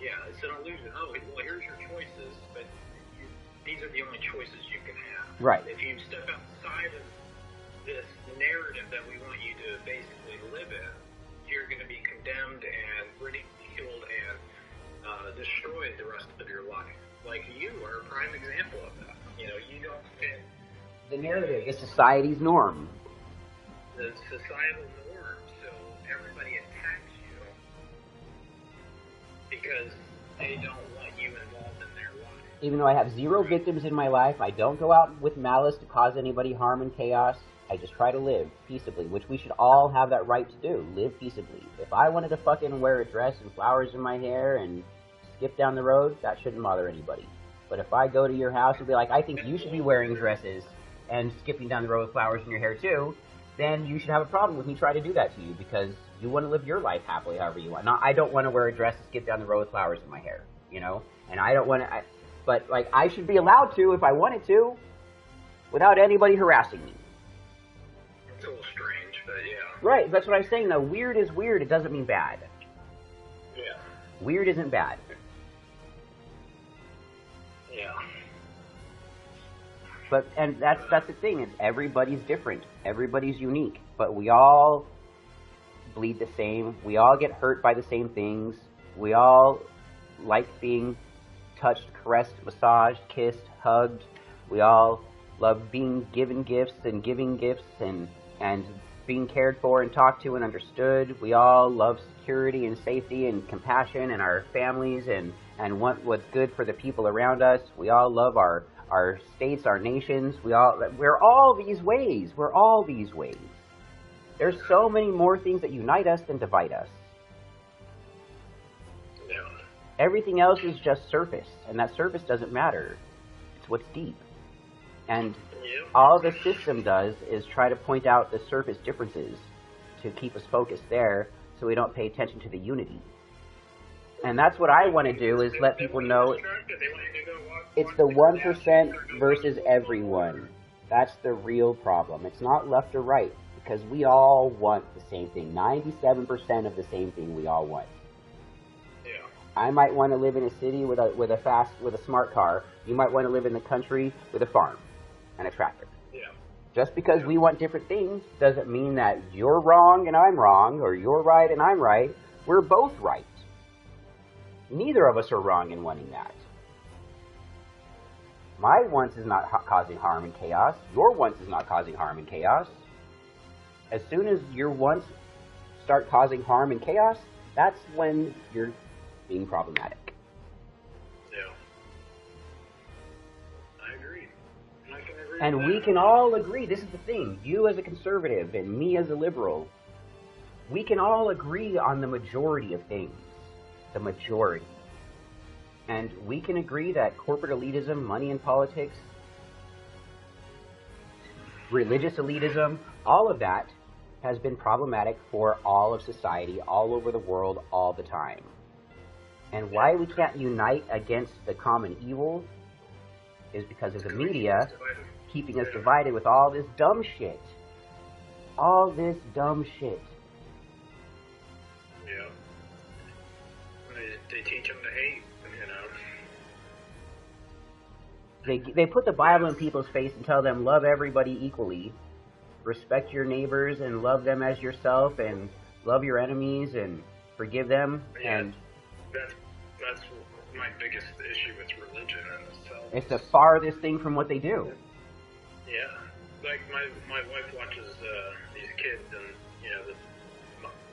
Yeah, it's an illusion. Oh, well, here's your choices, but these are the only choices you can have. Right. If you step outside of this narrative that we want you to basically live in, you're going to be condemned and ridiculed and destroyed the rest of your life. Like, you are a prime example of that. You know, you don't fit The narrative is society's norm. the societal norm, so everybody attacks you because they don't want you involved in their life. Even though I have 0 victims in my life, I don't go out with malice to cause anybody harm and chaos. I just try to live peaceably, which we should all have that right to do. Live peaceably. If I wanted to fucking wear a dress and flowers in my hair and skip down the road, that shouldn't bother anybody. But if I go to your house and be like, I think you should be wearing dresses and skipping down the road with flowers in your hair too, then you should have a problem with me trying to do that to you because you want to live your life happily however you want. I don't want to wear a dress and skip down the road with flowers in my hair, you know? And I don't want to, but like I should be allowed to if I wanted to without anybody harassing me. It's a little strange, but yeah. Right, that's what I'm saying though. Weird is weird, it doesn't mean bad. Yeah. Weird isn't bad. Yeah. But, and that's the thing, is everybody's different. Everybody's unique. But we all bleed the same. We all get hurt by the same things. We all like being touched, caressed, massaged, kissed, hugged. We all love being given gifts and giving gifts and being cared for and talked to and understood. We all love security and safety and compassion and our families and want what's good for the people around us. We all love our states, our nations. We're all these ways. We're all these ways. There's so many more things that unite us than divide us. Yeah. Everything else is just surface, and that surface doesn't matter. It's what's deep. And all the system does is try to point out the surface differences to keep us focused there so we don't pay attention to the unity. And that's what I want to do, is let people know it's the 1% versus everyone. That's the real problem. It's not left or right, because we all want the same thing. 97% of the same thing we all want. Yeah. I might want to live in a city with a smart car. You might want to live in the country with a farm and a tractor. Yeah. Just because we want different things doesn't mean that you're wrong and I'm wrong, or you're right and I'm right. We're both right. Neither of us are wrong in wanting that. My wants is not causing harm and chaos. Your wants is not causing harm and chaos. As soon as your wants start causing harm and chaos, that's when you're being problematic. Yeah. I agree. I can agree And with we that. can all agree, this is the thing, you as a conservative and me as a liberal, we can all agree on the majority of things. The majority. And we can agree that corporate elitism, money in politics, religious elitism, all of that has been problematic for all of society, all over the world, all the time. And why we can't unite against the common evil is because of the media keeping us divided with all this dumb shit. All this dumb shit. Yeah. They teach them to hate, you know. They put the Bible in people's face and tell them, love everybody equally. Respect your neighbors and love them as yourself, and love your enemies and forgive them. Yeah, and that's my biggest issue with religion in itself. it's the farthest thing from what they do. Yeah. Like, my wife watches these kids, and, you know,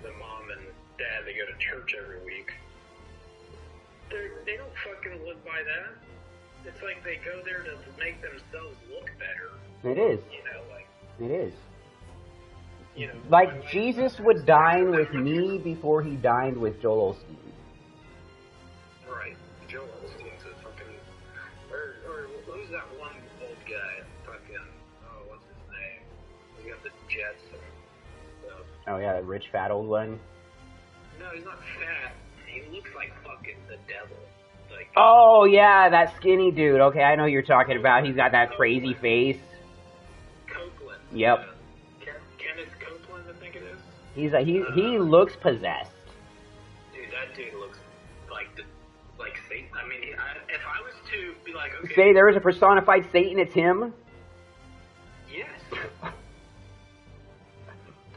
the mom and dad, they go to church every week. They don't fucking live by that. It's like they go there to make themselves look better. It is. You know, like... It is. You know, Like, Jesus would dine with me before he dined with Joel Osteen. Right. Joel Osteen's a fucking... Or who's that one old guy? Fucking... Oh, what's his name? He got the jets and stuff. Oh yeah, the rich fat old one. No, he's not fat. He looks like fucking the devil. Like... Oh yeah, that skinny dude. Okay, I know who you're talking about. He's got that crazy face. Copeland. Yep. Kenneth Copeland, I think it is. He looks possessed. that dude looks like Satan. I mean, if I was to be like, okay, Say there is a personified Satan, it's him? yes,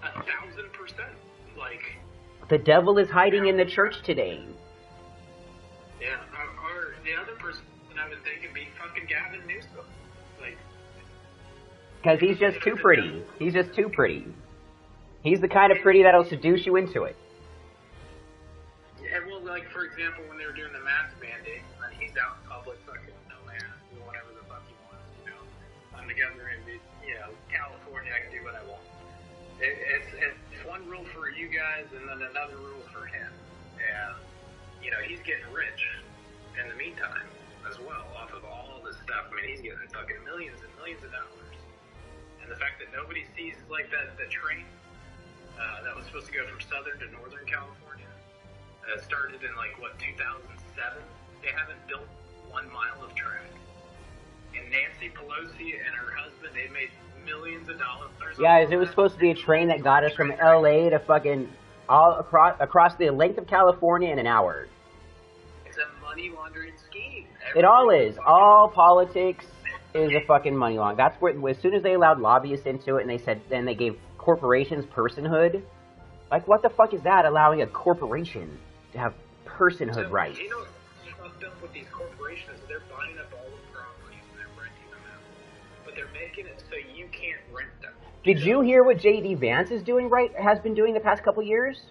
1,000%. Like, The devil is hiding in the church today. yeah, or the other person I would think would be fucking Gavin Newsom. Like, Because he's just too pretty. He's just too pretty. He's the kind of pretty that'll seduce you into it. yeah, well, like, for example, when they were doing the mask mandate, he's out in public fucking no mask, do whatever the fuck he wants, you know. I'm the governor of, you know, California, I can do what I want. It's one rule for you guys and then another rule for him. And, you know, he's getting rich in the meantime as well off of all this stuff. I mean, he's getting fucking millions and millions of dollars. And the fact that nobody sees, like, the train that was supposed to go from Southern to Northern California started in, like, what, 2007? They haven't built 1 mile of track. And Nancy Pelosi and her husband, they made millions of dollars. Guys, it was supposed to be a train that got us from LA to fucking all across the length of California in an hour. It's a money laundering scheme. It all is. All politics is a fucking money laundering. That's where, as soon as they allowed lobbyists into it and they said, then they gave corporations personhood. Like, what the fuck is that, allowing a corporation to have personhood rights? You know what's fucked up with these corporations? They're buying up all the properties and they're renting them out. But they're making it so you can't rent them. Did you hear what J.D. Vance is doing has been doing the past couple years?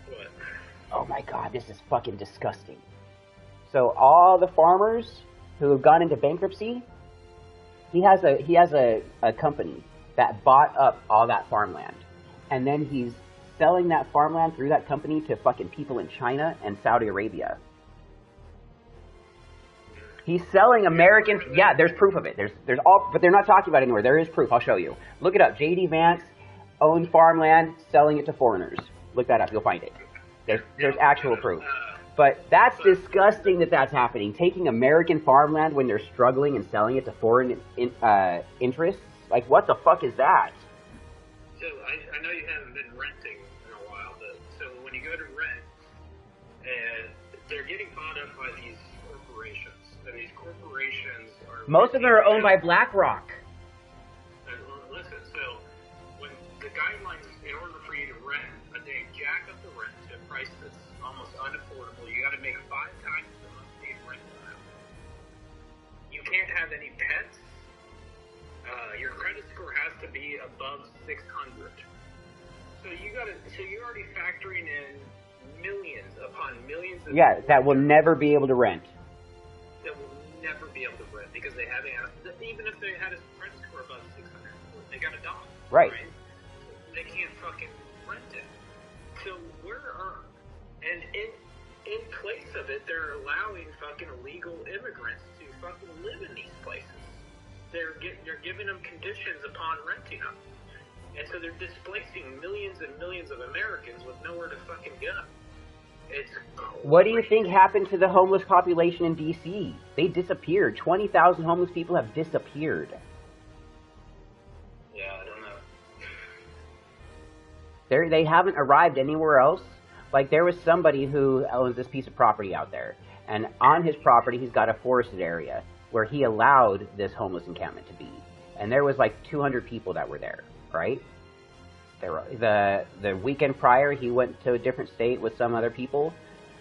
What? Oh my god, this is fucking disgusting. So all the farmers who have gone into bankruptcy, he has a company that bought up all that farmland. And then he's selling that farmland through that company to fucking people in China and Saudi Arabia. He's selling American... Yeah, there's proof of it. There's all... But they're not talking about it anywhere. There is proof. I'll show you. Look it up. J.D. Vance owns farmland, selling it to foreigners. Look that up. You'll find it. There's actual proof. But that's disgusting that that's happening. Taking American farmland when they're struggling and selling it to foreign interests. Like, what the fuck is that? So, I know you haven't been renting in a while, but so when you go to rent, and they're getting bought up by these corporations, and these corporations are... Most of them are owned by BlackRock. Listen, so when the guidelines, in order for you to rent, they jack up the rent to a price that's almost unaffordable. You got to make 5 times the monthly rent amount. You can't have any pets. Your credit score has to be above 600. So you're already factoring in millions upon millions of people that will never be able to rent. That will never be able to rent because they haven't had, even if they had a credit score above 600, they got a dog. Right. They can't fucking rent it. So and in place of it, they're allowing fucking illegal immigrants to fucking live in these places. They're giving them conditions upon renting them. And so they're displacing millions and millions of Americans with nowhere to fucking go. What do you think happened to the homeless population in D.C.? They disappeared. 20,000 homeless people have disappeared. Yeah, I don't know. They haven't arrived anywhere else. Like, there was somebody who owns this piece of property out there. And on his property, he's got a forested area where he allowed this homeless encampment to be. And there was like 200 people that were there, right? The weekend prior, he went to a different state with some other people.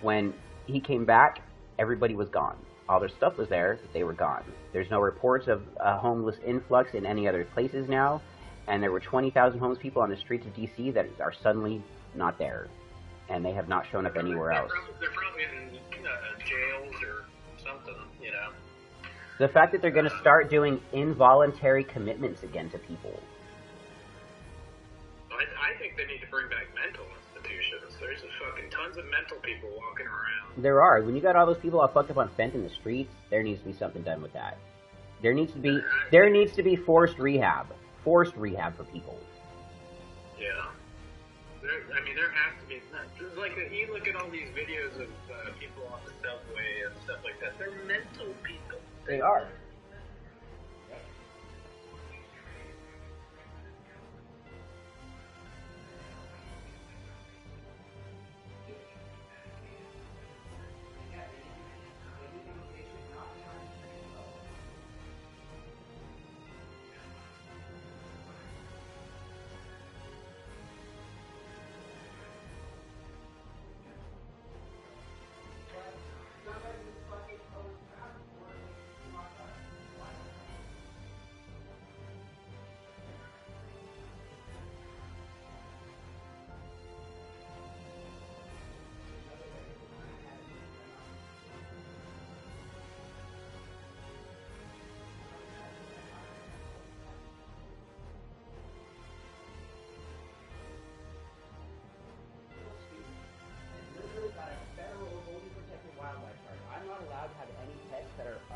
When he came back, everybody was gone. All their stuff was there, but they were gone. There's no reports of a homeless influx in any other places now. And there were 20,000 homeless people on the streets of D.C. that are suddenly not there. And they have not shown up anywhere else. They're probably in jails or something, you know. The fact that they're going to start doing involuntary commitments again to people. I think they need to bring back mental institutions. There's fucking tons of mental people walking around. There are. When you got all those people all fucked up on fent in the streets, there needs to be something done with that. There needs to be forced rehab. Forced rehab for people. Yeah. There has to be. Like, you look at all these videos of people on the subway and stuff like that. They're mental people. They are.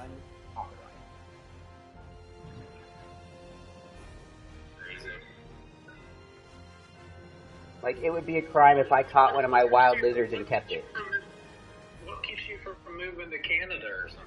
unauthorized. Crazy. Like, it would be a crime if I caught one of my wild lizards and kept it. What keeps you from moving to Canada or something?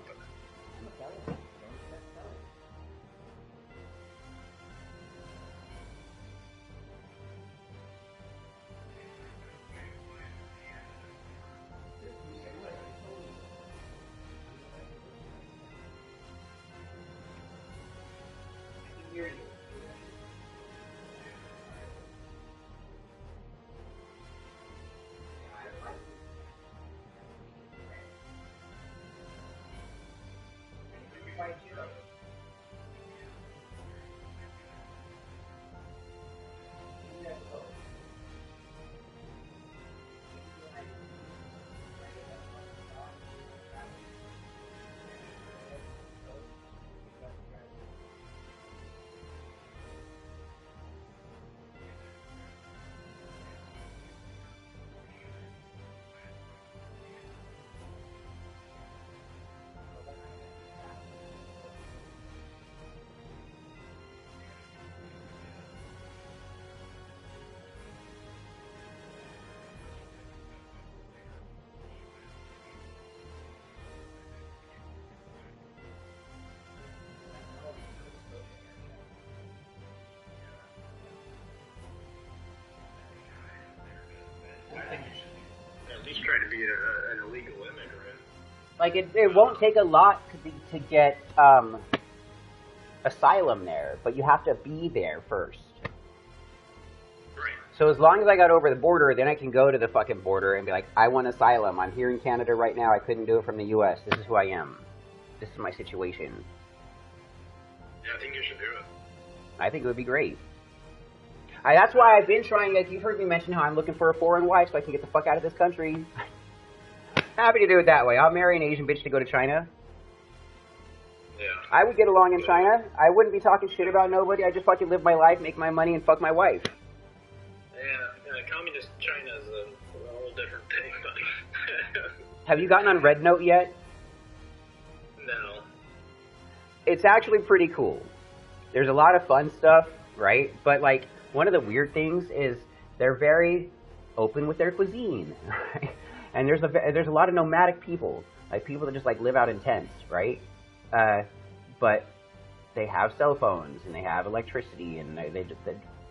At least try to be an illegal immigrant. Like, it won't take a lot to get asylum there, but you have to be there first. Right. So as long as I got over the border, then I can go to the fucking border and be like, I want asylum. I'm here in Canada right now. I couldn't do it from the U.S. This is who I am. This is my situation. Yeah, I think you should do it. I think it would be great. That's why I've been trying, like, you've heard me mention how I'm looking for a foreign wife so I can get the fuck out of this country. Happy to do it that way. I'll marry an Asian bitch to go to China. Yeah. I would get along in China. I wouldn't be talking shit about nobody. I just fucking live my life, make my money, and fuck my wife. Yeah, communist China is a whole different thing, but... Have you gotten on Red Note yet? No. It's actually pretty cool. There's a lot of fun stuff, right? But, like, one of the weird things is they're very open with their cuisine, right? And there's a lot of nomadic people, like people that just, like, live out in tents, right? But they have cell phones, and they have electricity, and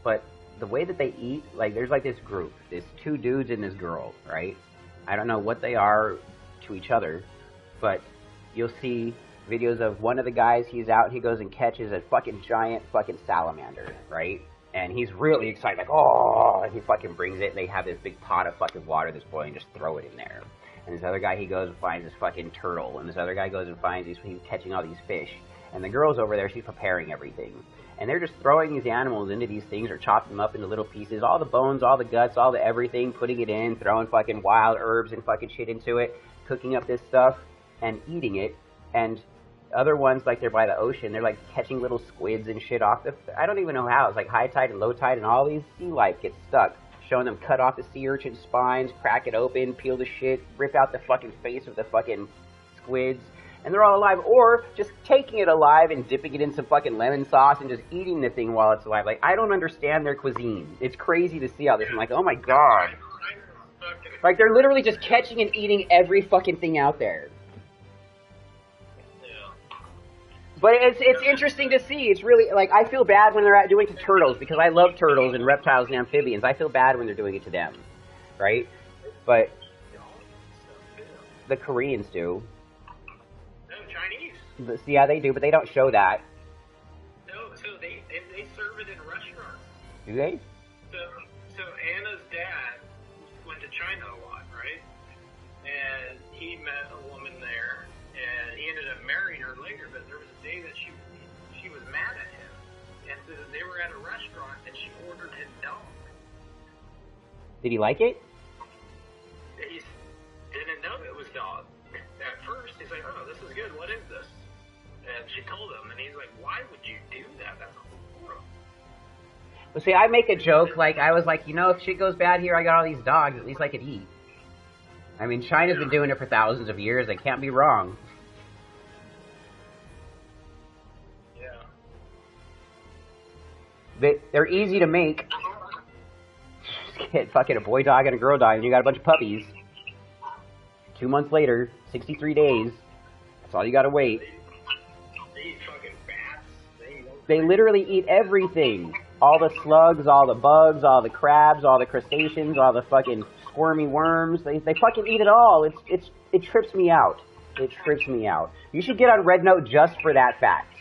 but the way that they eat, like, there's, like, this group, there's two dudes and this girl, right? I don't know what they are to each other, but you'll see videos of one of the guys, he's out, he goes and catches a fucking giant fucking salamander, right? And he's really excited, like, oh, and he fucking brings it, and they have this big pot of fucking water that's boiling, just throw it in there. And this other guy, he goes and finds this fucking turtle, and this other guy goes and finds he's catching all these fish. And the girl's over there, she's preparing everything. And they're just throwing these animals into these things, or chopping them up into little pieces, all the bones, all the guts, all the everything, putting it in, throwing fucking wild herbs and fucking shit into it, cooking up this stuff, and eating it. And other ones, like, they're by the ocean, they're, like, catching little squids and shit off the... I don't even know how. It's, like, high tide and low tide, and all these sea life get stuck. Showing them cut off the sea urchin spines, crack it open, peel the shit, rip out the fucking face of the fucking squids, and they're all alive. Or just taking it alive and dipping it in some fucking lemon sauce and just eating the thing while it's alive. Like, I don't understand their cuisine. It's crazy to see all this. I'm like, oh my god. Like, they're literally just catching and eating every fucking thing out there. But it's interesting to see. It's really, like, I feel bad when they're out doing it to turtles, because I love turtles and reptiles and amphibians. I feel bad when they're doing it to them, right? But the Koreans do. No, Chinese. Yeah, they do, but they don't show that. No, so they serve it in restaurants. Do they? So Anna's dad went to China a lot, right? And he met a woman there, and he ended up marrying her later, but there was a day that she was mad at him. And so they were at a restaurant, and she ordered his dog. Did he like it? He didn't know it was dog. At first, he's like, oh, this is good. What is this? And she told him, and he's like, why would you do that? That's horrible. Well, see, I make a joke, like, I was like, you know, if shit goes bad here, I got all these dogs, at least I could eat. I mean, China's been doing it for thousands of years, they can't be wrong. They're easy to make. Just get fucking a boy dog and a girl dog, and you got a bunch of puppies. 2 months later, 63 days. That's all you gotta wait. They eat fucking bats. They literally eat everything. All the slugs, all the bugs, all the crabs, all the crustaceans, all the fucking squirmy worms. They fucking eat it all. It trips me out. It trips me out. You should get on Red Note just for that fact.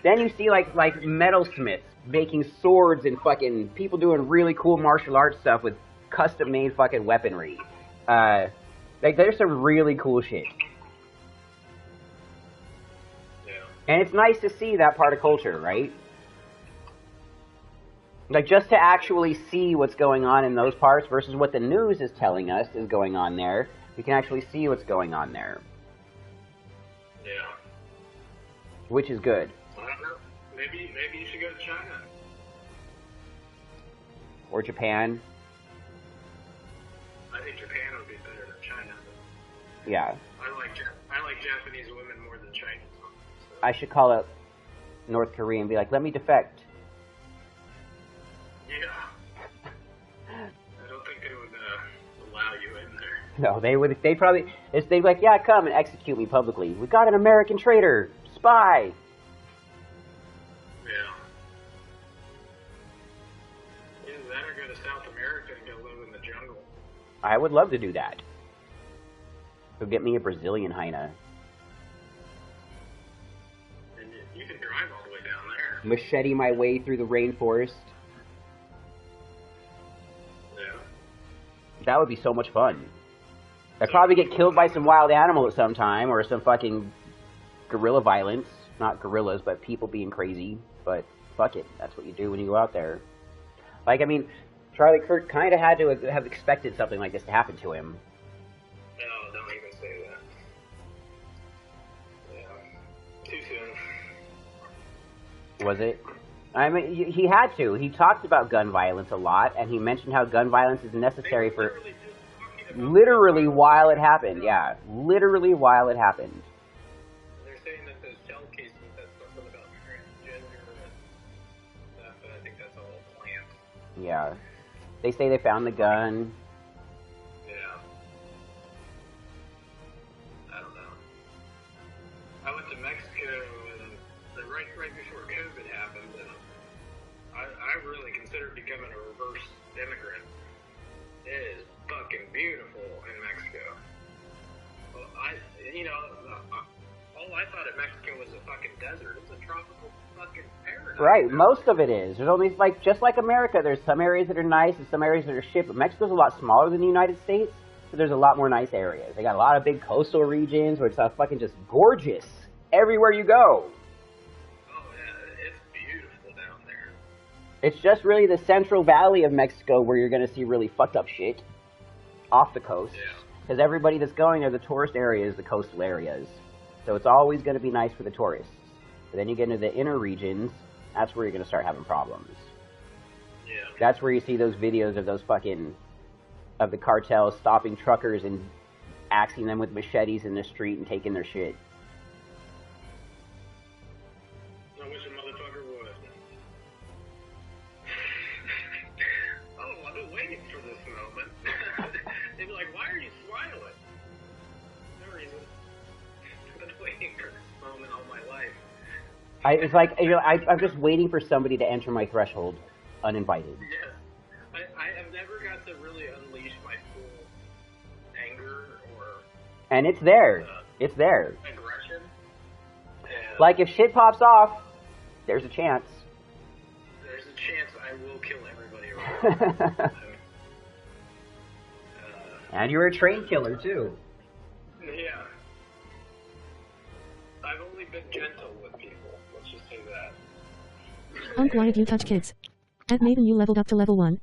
Then you see like metalsmiths making swords and fucking people doing really cool martial arts stuff with custom made fucking weaponry. Like there's some really cool shit. Yeah. And it's nice to see that part of culture, right? Like, just to actually see what's going on in those parts versus what the news is telling us is going on there. We can actually see what's going on there. Yeah. Which is good. I don't know. Maybe you should go to China. Or Japan. I think Japan would be better than China. Yeah. I like Japanese women more than Chinese women. So. I should call up North Korea and be like, let me defect. Yeah. I don't think they would allow you in there. No, they'd probably, they'd be like, yeah, come and execute me publicly. We got an American traitor, spy. Yeah. Either that or go to South America and go live in the jungle. I would love to do that. Go get me a Brazilian hyena. And you can drive all the way down there. Machete my way through the rainforest. Yeah. That would be so much fun. I'd probably get killed by some wild animal at some time, or some fucking guerrilla violence. Not gorillas, but people being crazy. But fuck it, that's what you do when you go out there. Like, I mean, Charlie Kirk kind of had to have expected something like this to happen to him. No, don't even say that. Yeah. Too soon. Was it? I mean, he had to. He talked about gun violence a lot, and he mentioned how gun violence is necessary for... Literally while it happened, yeah. Literally while it happened. They're saying that those shell casings had something about transgender and stuff, but I think that's all planned. Yeah. They say they found the gun. Yeah. I don't know. I went to Mexico and right before COVID happened, and I really considered becoming a reverse immigrant. It is fucking beautiful in Mexico. Well, all I thought of Mexico was a fucking desert. It's a tropical fucking paradise. Right, most of it is. There's only, like, just like America, there's some areas that are nice and some areas that are shit, but Mexico's a lot smaller than the United States, so there's a lot more nice areas. They got a lot of big coastal regions where it's fucking just gorgeous everywhere you go. Oh, yeah, it's beautiful down there. It's just really the central valley of Mexico where you're going to see really fucked up shit off the coast. Yeah. Because everybody that's going there, the tourist areas, the coastal areas. So it's always going to be nice for the tourists. But then you get into the inner regions, that's where you're going to start having problems. Yeah. That's where you see those videos of those fucking, of the cartels stopping truckers and axing them with machetes in the street and taking their shit. I wish a motherfucker would. Oh, I've been waiting for this moment. They'd be like, why are you smiling? No reason. I've been waiting for this moment all my life. It's like, I'm just waiting for somebody to enter my threshold uninvited. Yes. I have never got to really unleash my full anger or... And it's there. It's there. Aggression. And Like, if shit pops off, there's a chance. there's a chance I will kill everybody around. And you're a trained killer, too. Yeah. I've only been gentle with people. Let's just say that. Why did you touch kids? At Nathan you leveled up to level 1.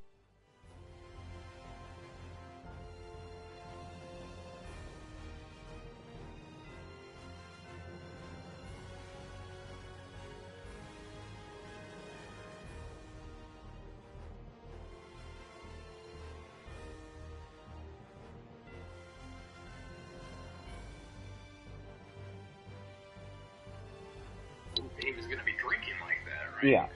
He was going to be drinking like that, right? Yeah.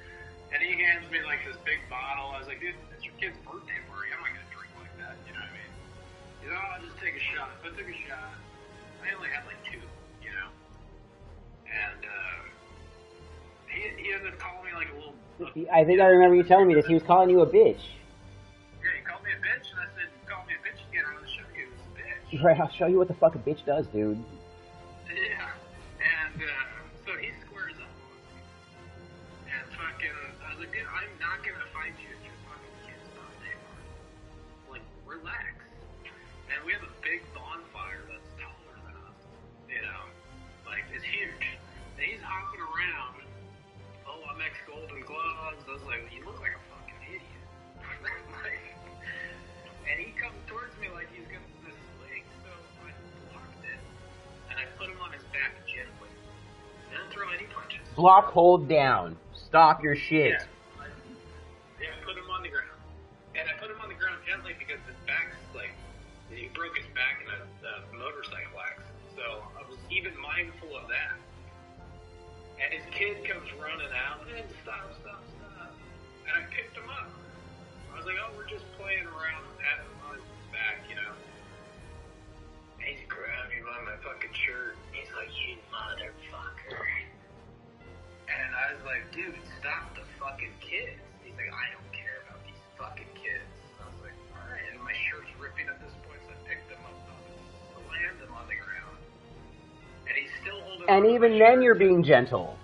And he hands me like this big bottle. I was like, dude, it's your kid's birthday party. I'm not gonna drink like that. You know what I mean? He's like, oh, I'll just take a shot. So I took a shot. I only had like 2, you know. And he ended up calling me like a little. I think I remember you telling me this. He was calling you a bitch. Yeah, he called me a bitch, and I said, you called me a bitch again. I'm gonna show you who's a bitch. Right, I'll show you what the fuck a bitch does, dude. Yeah. And so he squares up on me. And fucking, I was like, dude, I'm not gonna fight you at your fucking kid's birthday party. Like, relax. And we have a big bonfire that's taller than us. You know? Like, it's huge. And he's hopping around. Oh, I'm ex-Golden Gloves. I was like, you look like a fucking idiot. Like, and he comes towards me like he's gonna do this swing, so I blocked it. And I put him on his back gently. Didn't throw any punches. Block, hold down. Stop your shit. Yeah, put him on the ground. And I put him on the ground gently because his back's like, he broke his back in a motorcycle accident. So I was even mindful of that. And his kid comes running out, and stop. And I picked him up. I was like, oh, we're just playing around, patting him on his back, you know. And he's grabbing me by my fucking shirt. He's like, you motherfucker. And I was like, dude, stop the fucking kids. He's like, I don't care about these fucking kids. I was like, alright. And my shirt's ripping at this point, so I picked him up, slammed him on the ground. And he's still holding on. And even then you're being gentle.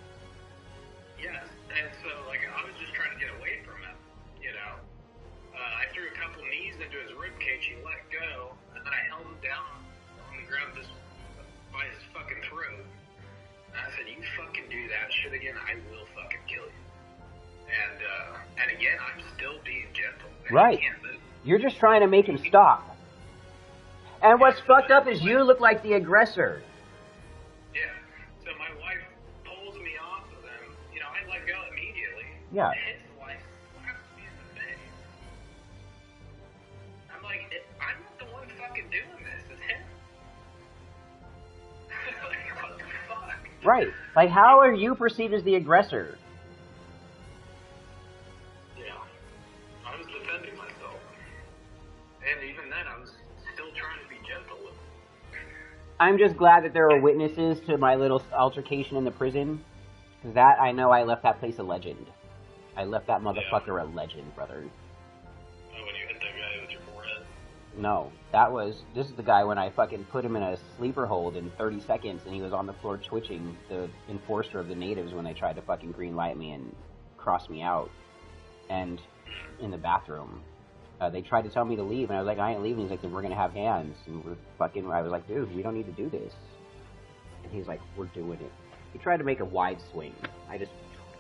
Yes, and so, like, I was just trying to get away from him, you know? I threw a couple knees into his ribcage, he let go, and then I held him down on the ground just by his fucking throat. And I said, you fucking do that shit again, I will fucking kill you. And again, I'm still being gentle. Right. You're just trying to make him stop. And what's fucked up is you look like the aggressor. Yeah. So my wife pulls me off of him. You know, I let go immediately. Yeah. His wife slaps me in the face. I'm like, I'm not the one fucking doing this. It's him. Like, what the fuck? Right. Like, how are you perceived as the aggressor? Yeah. I was defending myself. And even then, I was still trying to be gentle with him. I'm just glad that there were witnesses to my little altercation in the prison. Because that, I know I left that place a legend. I left that motherfucker a legend, brother. Oh, when you hit that guy with your forehead? No, this is the guy when I fucking put him in a sleeper hold in 30 seconds and he was on the floor twitching, the enforcer of the natives when they tried to fucking green light me and cross me out. And in the bathroom. They tried to tell me to leave, and I was like, I ain't leaving. He's like, then we're gonna have hands, and I was like, dude, we don't need to do this. And he's like, we're doing it. He tried to make a wide swing. I just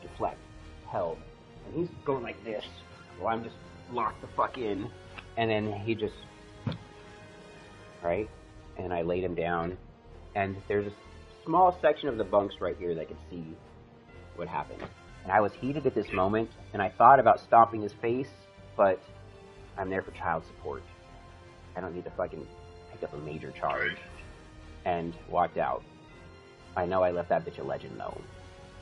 deflect, held, and he's going like this. Well, I'm just locked the fuck in, and then he just, right? And I laid him down, and there's a small section of the bunks right here that could see what happened. And I was heated at this moment, and I thought about stomping his face, but I'm there for child support. I don't need to fucking pick up a major charge. And walked out. I know I left that bitch a legend, though.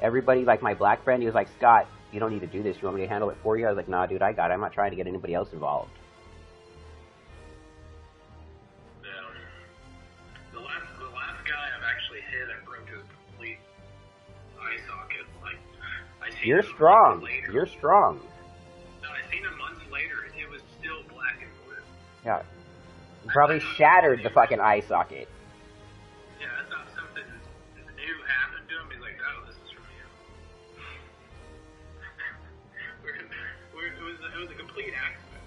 Everybody, like my black friend, he was like, Scott, you don't need to do this. You want me to handle it for you? I was like, nah, dude, I got it. I'm not trying to get anybody else involved. Yeah. The last guy I've actually hit, I broke his complete eye socket. Like, I seen You're him strong. later. You're strong. No, I seen him months later, and it was still black and blue. Yeah. You probably shattered the fucking eye socket. Yeah, I thought something new happened to him. He's like, oh, this is from you. It was a complete accident.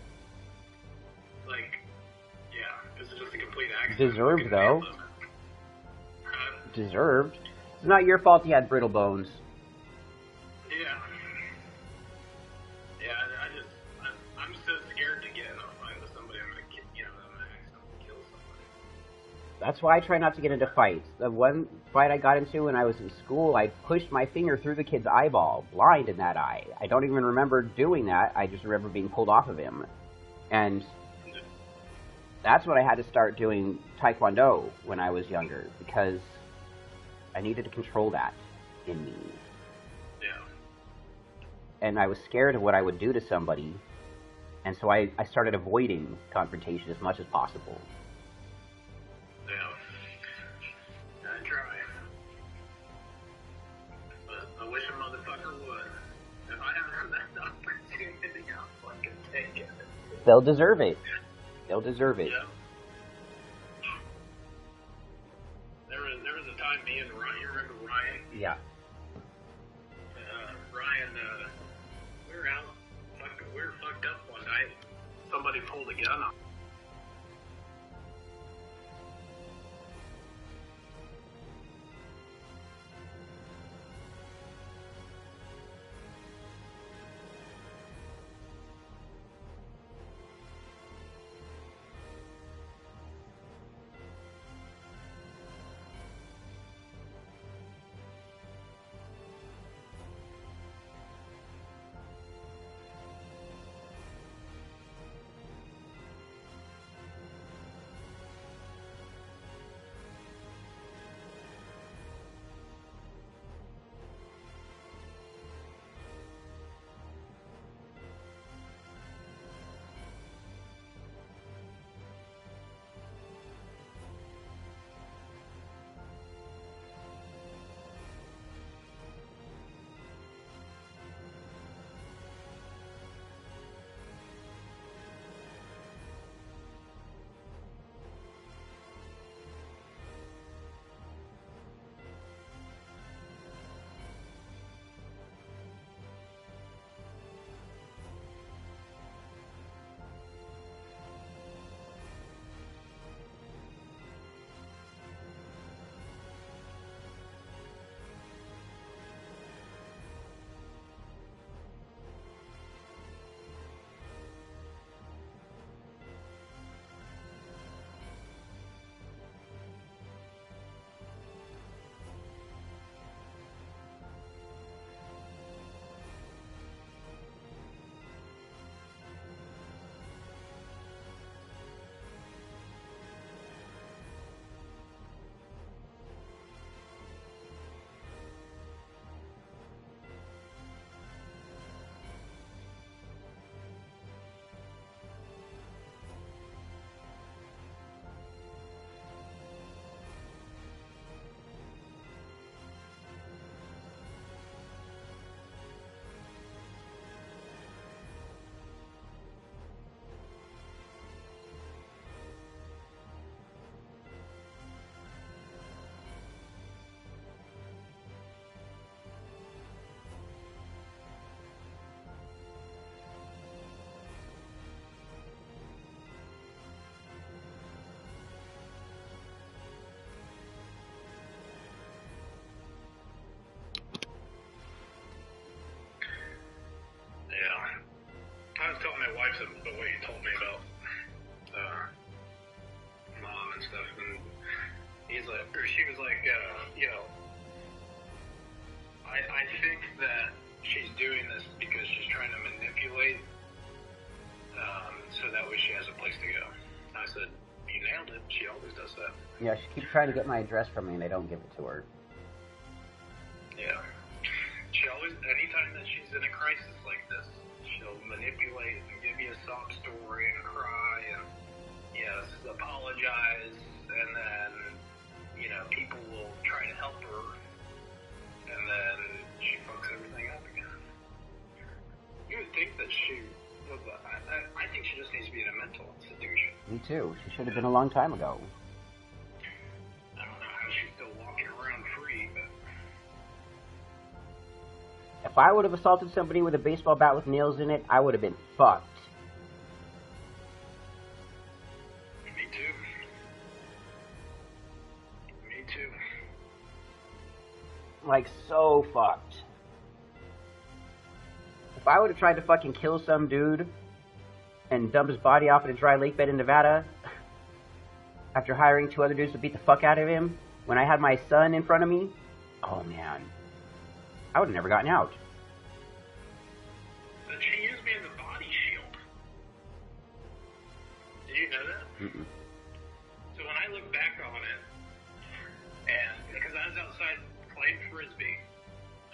Like, yeah, it was just a complete accident. Deserved, though. Deserved. It's not your fault he had brittle bones. Yeah. Yeah, I'm so scared to get in a fight with somebody. I'm gonna accidentally kill somebody. That's why I try not to get into fights. The one fight I got into when I was in school, I pushed my finger through the kid's eyeball, blind in that eye. I don't even remember doing that. I just remember being pulled off of him. And that's when I had to start doing Taekwondo when I was younger, because I needed to control that in me. Yeah. and I was scared of what I would do to somebody, and so I started avoiding confrontation as much as possible. Yeah. I try. But I wish a motherfucker would. If I have that opportunity, I'll fucking take it. They'll deserve it. They'll deserve it. Yeah. There was a time me and Ryan, you remember Ryan? Yeah. Ryan, we were fucked up one night. Somebody pulled a gun on. I was telling my wife the way you told me about mom and stuff, and she was like, I think that she's doing this because she's trying to manipulate, so that way she has a place to go. I said, you nailed it. She always does that. Yeah, she keeps trying to get my address from me, and I don't give it to her. Yeah. She always, anytime that she's in a crisis like this, she'll manipulate and give you a sob story and cry and, apologize, and then, people will try to help her, and then she fucks everything up again. You would think that I think she just needs to be in a mental institution. Me too. She should have been a long time ago. I don't know how she's still walking around free, but... If I would have assaulted somebody with a baseball bat with nails in it, I would have been fucked. Me too. Me too. Like, so fucked. If I would have tried to fucking kill some dude and dump his body off in a dry lake bed in Nevada after hiring 2 other dudes to beat the fuck out of him when I had my son in front of me, oh man, I would have never gotten out. But she used me as a body shield. Did you know that? Mm-mm. So when I look back on it, and because I was outside playing frisbee,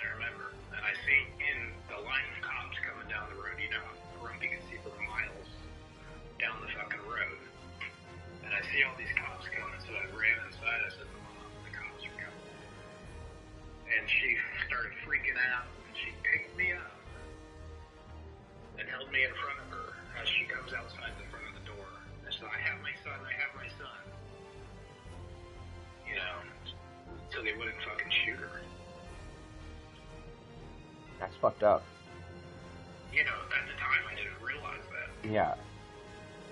I remember. And I see in the line of cops coming down the road, you know, from you can see for miles down the fucking road. And I see all these cops coming, so I ran inside. I said, Mom, the cops are coming. And she started freaking out, and she picked me up and held me in front of her as she comes outside the front of the door. And so I have my son, I have my son. You know, so they wouldn't fucking shoot her. That's fucked up. You know, at the time I didn't realize that. Yeah.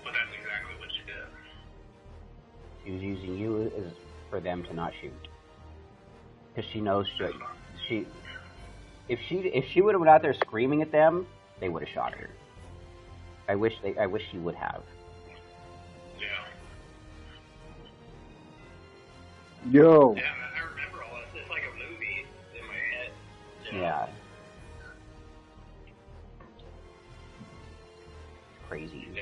But that's exactly what she did. She was using you as for them to not shoot. Because she knows if she would have went out there screaming at them, they would have shot her. I wish she would have. Yeah. Yo. Yeah, I remember all this. It's like a movie in my head. You know? Yeah. Crazy. Yeah.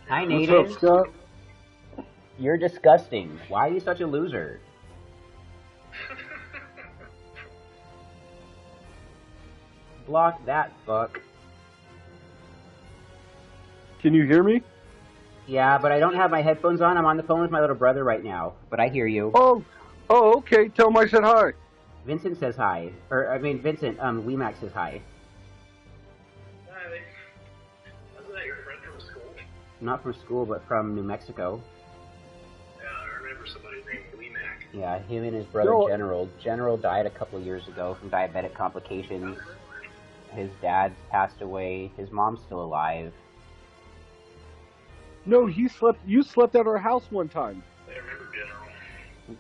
Hi, What's Nathan. up, Scott? You're disgusting. Why are you such a loser? Block that fuck. Can you hear me? Yeah, but I don't have my headphones on. I'm on the phone with my little brother right now. But I hear you. Oh, okay. Tell him I said hi. Vincent says hi. Vincent, Weemac says hi. Hi. Wasn't that your friend from school? Not from school, but from New Mexico. Yeah, I remember somebody named Weemac. Yeah, him and his brother No. General. General died a couple of years ago from diabetic complications. His dad passed away. His mom's still alive. No, you slept at our house one time. I remember General.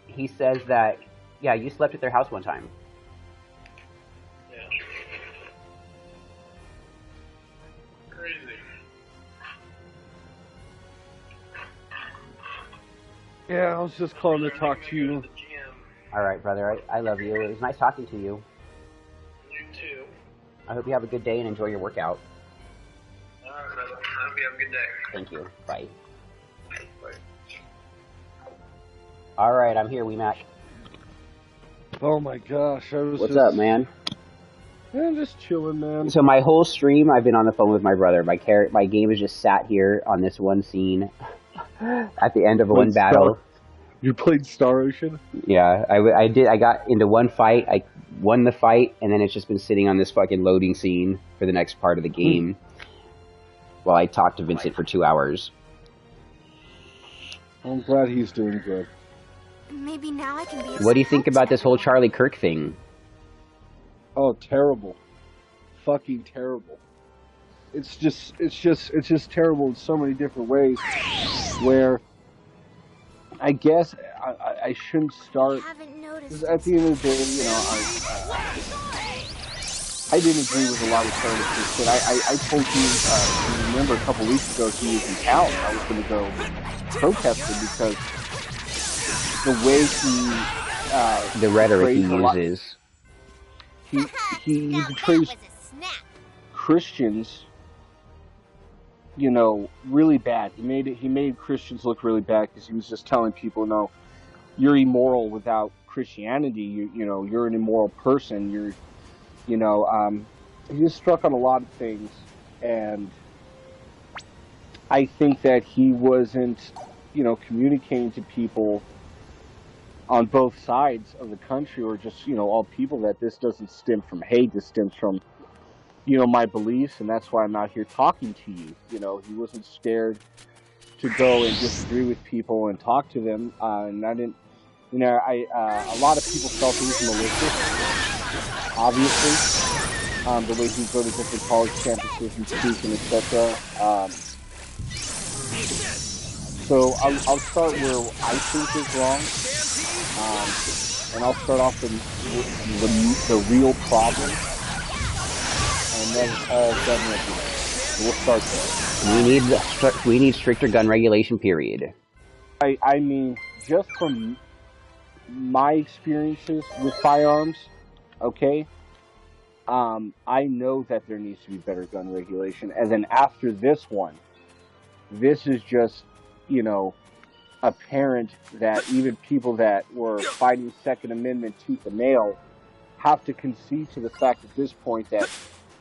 He says that, yeah, you slept at their house one time. Yeah. Crazy. Yeah, I was just calling to talk to you. Alright, brother, I love you. It was nice talking to you. You too. I hope you have a good day and enjoy your workout. Alright, brother. I hope you have a good day. Thank you. Bye. Bye. Alright, I'm here, Weemac. Oh my gosh, I was. What's up, man? Yeah, just chilling, man. So my whole stream, I've been on the phone with my brother. My game is just sat here on this one scene at the end of one battle. You played Star Ocean? Yeah, I did. I got into one fight. I won the fight, and then it's just been sitting on this fucking loading scene for the next part of the game while I talked to Vincent for 2 hours. I'm glad he's doing good. Maybe now I can be. What do you think about this whole Charlie Kirk thing? Oh, terrible. Fucking terrible. It's just terrible in so many different ways. Where I guess I shouldn't start. Because at the end of the day, you know, I didn't agree with a lot of Charlie's, but I told you, remember a couple weeks ago he was in town. I was going to go protest him because the way he the rhetoric he uses. He betrays Christians, you know, really bad. He made Christians look really bad because he was just telling people, no, you're immoral without Christianity. You know, you're an immoral person. He just struck on a lot of things, and I think that he wasn't, you know, communicating to people on both sides of the country, or just, you know, all people, that this doesn't stem from hate. This stems from, you know, my beliefs, and that's why I'm out here talking to you. You know, he wasn't scared to go and disagree with people and talk to them, and I didn't, you know, a lot of people felt he was malicious, obviously, the way he go to different college campuses and speak and etc. So I'll start where I think is wrong, and I'll start off with the real problem, and then it's all gun regulation. So we'll start there. We need stricter gun regulation, period. I mean, just from my experiences with firearms, okay, I know that there needs to be better gun regulation. And then after this one, this is just, you know, apparent that even people that were fighting Second Amendment tooth and nail have to concede to the fact at this point that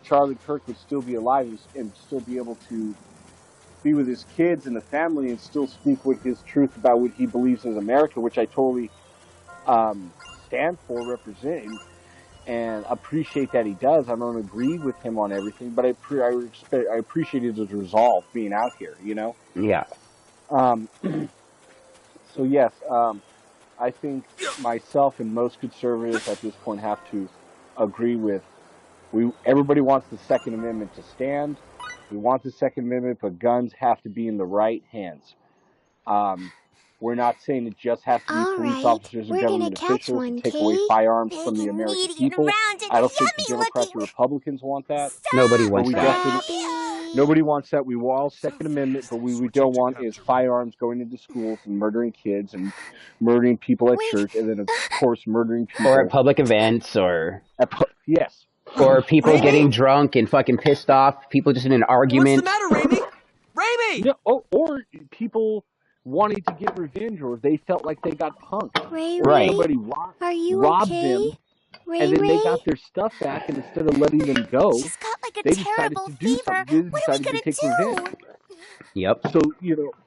Charlie Kirk would still be alive and still be able to be with his kids and the family and still speak with his truth about what he believes is America, which I totally stand for, representing, and appreciate that he does. I don't agree with him on everything, but I appreciated his resolve being out here, you know? Yeah. So yes, I think myself and most conservatives at this point have to agree with, everybody wants the Second Amendment to stand. We want the Second Amendment, but guns have to be in the right hands. We're not saying it just has to be police officers and government officials to take away firearms from the American people. I don't think the Democrats or Republicans want that. Nobody wants that. Nobody wants that. We want Second Amendment, but what we don't want is firearms going into schools and murdering kids and murdering people at church, and then of course murdering people or at public events, or yes, or people getting drunk and fucking pissed off. People just in an argument. What's the matter, Raimi? Raimi! Yeah, or people wanting to get revenge, or they felt like they got punked. Right. Somebody robbed them, and then they got their stuff back, and instead of letting them go, they decided to do something. They decided to take revenge. Yep.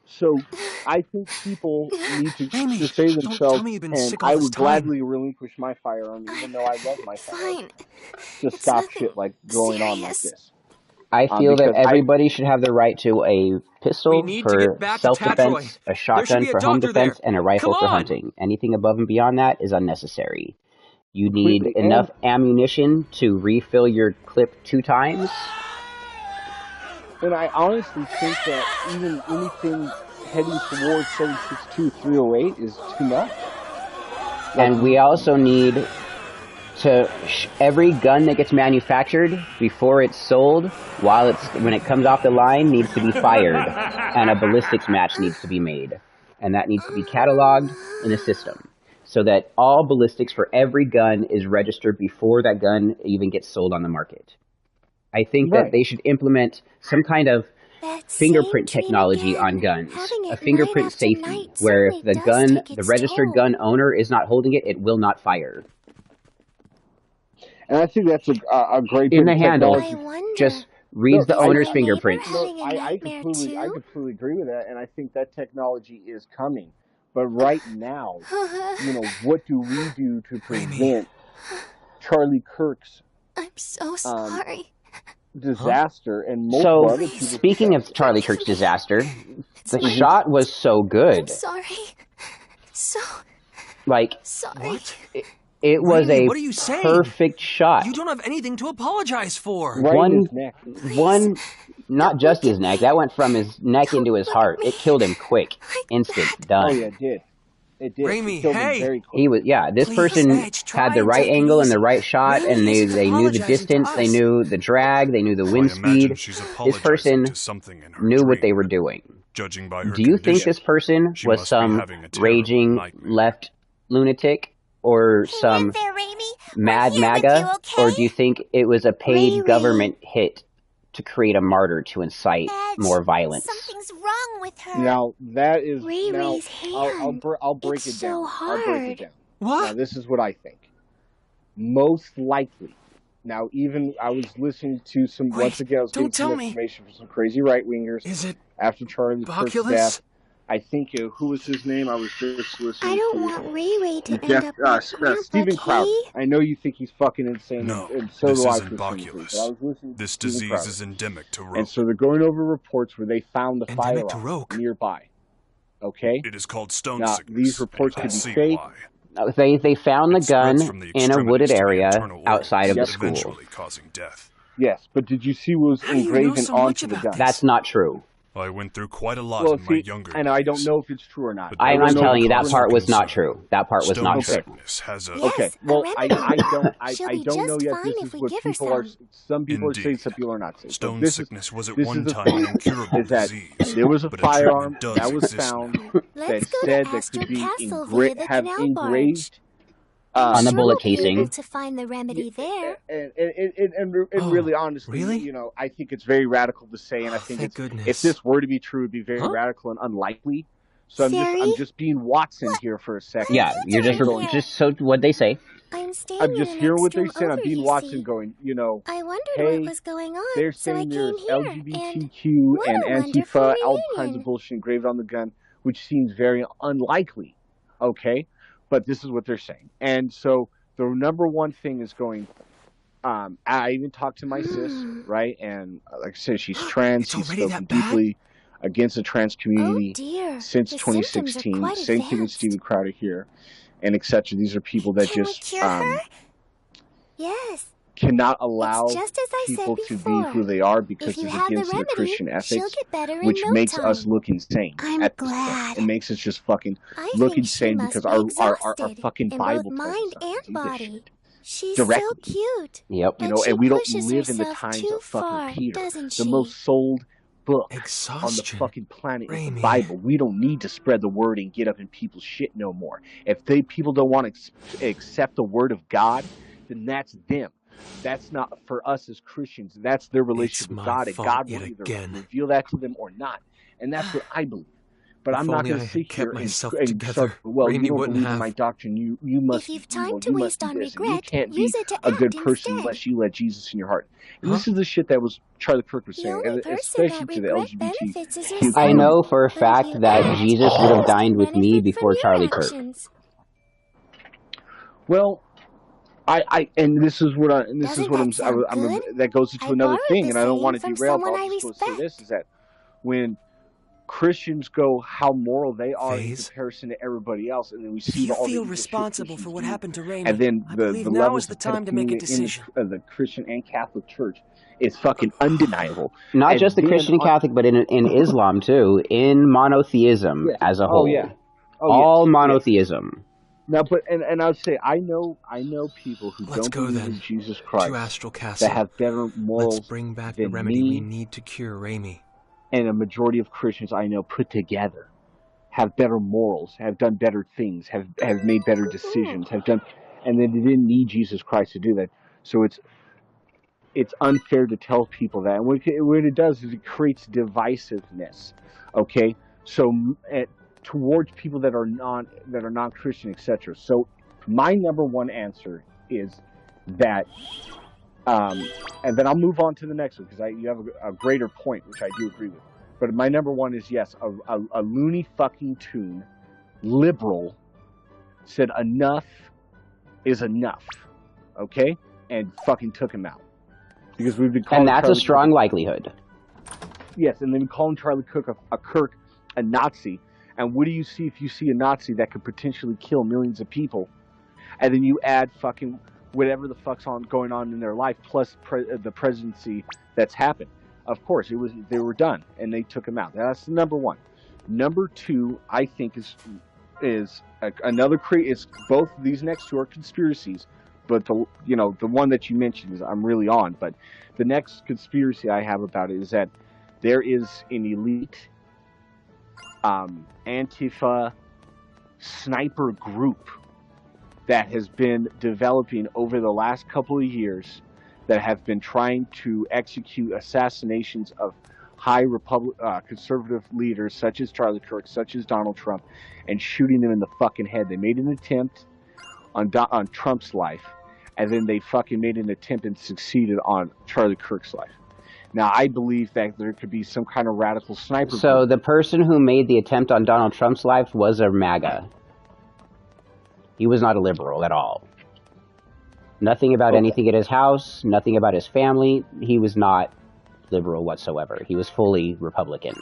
So I think people need to say themselves, and I would gladly relinquish my firearm, even though I love my firearm, to stop shit like going on like this. I feel that everybody should have the right to a pistol for self-defense, a shotgun for home defense, and a rifle for hunting. Anything above and beyond that is unnecessary. You need enough ammunition to refill your clip 2 times. And I honestly think that even anything heading towards 7.62 308 is too much. And we also need to every gun that gets manufactured before it's sold, when it comes off the line, needs to be fired, and a ballistics match needs to be made, and that needs to be cataloged in the system, so that all ballistics for every gun is registered before that gun even gets sold on the market. I think that they should implement some kind of fingerprint technology on guns, a fingerprint safety, where if the registered gun owner is not holding it, it will not fire. And I think that's a great in the handle. Just reads the owner's fingerprints. I completely agree with that, and I think that technology is coming. But right now, what do we do to prevent Charlie Kirk's disaster and multiple other people? Speaking of Charlie Kirk's disaster, the shot was so good. I'm sorry. What? It was Raimi, what are you saying? Perfect shot. You don't have anything to apologize for. Right in his neck. Not just his neck. That went from his neck into his heart. It killed him quick. Instant. Done. Oh, yeah, it did. It did. Raimi, hey! This person had the right angle and the right shot, and they knew the distance, they knew the drag, they knew the wind speed. This person knew what they were doing. Do you think this person was some raging left lunatic or some mad MAGA, or do you think it was a paid government hit to create a martyr to incite more violence? Something's wrong with her. Now that is Riri's hand. I'll break it down. So hard. I'll break it down. What? Now this is what I think. Most likely. Now even I was listening to some once again I was getting some information from some crazy right wingers. Is it after Charlie Kirk's death? I think who was his name? I was just listening. I don't want Ray to end up like Stephen Crowder. I know you think he's fucking insane. No, and so this do I. isn't Boculus. This disease is endemic to Roke. And so they're going over reports where they found the firearm nearby. Okay. It is called stone now, sickness. These reports could be fake. They found the gun in a wooded area outside of the school. Eventually causing death. Yes, but did you see what was engraven onto the gun? That's not true. I went through quite a lot in my younger years. And I don't know if it's true or not. I'm telling you, that part was not true. That part was not true. Okay, well, I don't know yet. This is what people are. Some people are saying, some people are not saying. Stone sickness was at one time an incurable disease. There was a firearm that was found that said that could be engraved on the bullet casing. To find the remedy there. And really, honestly, I think it's very radical to say, and I think if this were to be true, it'd be very radical and unlikely. So I'm just being Watson here for a second. Yeah, you're just so what they say. I'm staying I'm just in the hearing what next they room say. over, I'm being you Watson see. going, I wondered hey, what was going on, they're so I saying came there's here, LGBTQ and Antifa, all kinds of bullshit engraved on the gun, which seems very unlikely, okay? But this is what they're saying. And so the number one thing is going, I even talked to my sis, right? And like I said, she's trans. She's spoken deeply against the trans community since 2016. Same thing with Steven Crowder here, and etc. These are people that just Yes. cannot allow people to be who they are because it's against their Christian ethics, which makes us look insane at this point. It makes us just fucking look insane because our fucking Bible tells us to do this shit. She's directly. so cute. Yep. You know, and we don't live in the times of fucking Peter, the most sold book on the fucking planet is the Bible. We don't need to spread the word and get up in people's shit no more. If people don't want to accept the word of God, then that's them. That's not for us as Christians. That's their relationship with God, and God will either reveal that to them or not. And that's what I believe. But I'm not going to sit here and start, well, you don't believe in my doctrine. You must. If you've time to waste on regret, you can't use be it to a good act person instead. unless you let Jesus in your heart. And this is the shit that was Charlie Kirk was saying, and especially to the LGBT. I know for a fact that Jesus would have dined with me before Charlie Kirk. Well, and this is what I'm that goes into another thing, and I don't want to derail, but I'll just say this, is that when Christians go how moral they are in comparison to everybody else, and then we see all the feel responsible for what happened to Raymond, and then the now levels is the time to make a decision. In the Christian and Catholic Church is fucking undeniable. Not just the Christian and Catholic, but in Islam too, in monotheism as a whole. All monotheism. Now, but and I would say I know people who don't believe in Jesus Christ that have better morals. Let's bring back the remedy we need to cure Raimi. And a majority of Christians I know put together have better morals, have done better things, have made better decisions, and then they didn't need Jesus Christ to do that. So it's unfair to tell people that. And what it does is it creates divisiveness. Okay, so towards people that are non-Christian, etc. So my number one answer is that. And then I'll move on to the next one because you have a greater point, which I do agree with. But my number one is yes, a loony fucking tune, liberal, said enough is enough, okay, and fucking took him out because we've been calling. And that's a strong likelihood. Yes, and then calling Charlie Kirk a Nazi. And what do you see if you see a Nazi that could potentially kill millions of people, and then you add fucking whatever the fuck's going on in their life, plus the presidency that's happened. Of course, they were done, and they took him out. That's the number one. Number two, I think is another. It's both these next two are conspiracies, but the one that you mentioned is I'm really on. But the next conspiracy I have about it is that there is an elite Antifa sniper group that has been developing over the last couple of years that have been trying to execute assassinations of high conservative leaders such as Charlie Kirk, such as Donald Trump, and shooting them in the fucking head. They made an attempt on Trump's life, and then they fucking made an attempt and succeeded on Charlie Kirk's life. Now, I believe that there could be some kind of radical sniper group. So the person who made the attempt on Donald Trump's life was a MAGA. He was not a liberal at all. Nothing about anything at his house, nothing about his family. He was not liberal whatsoever. He was fully Republican.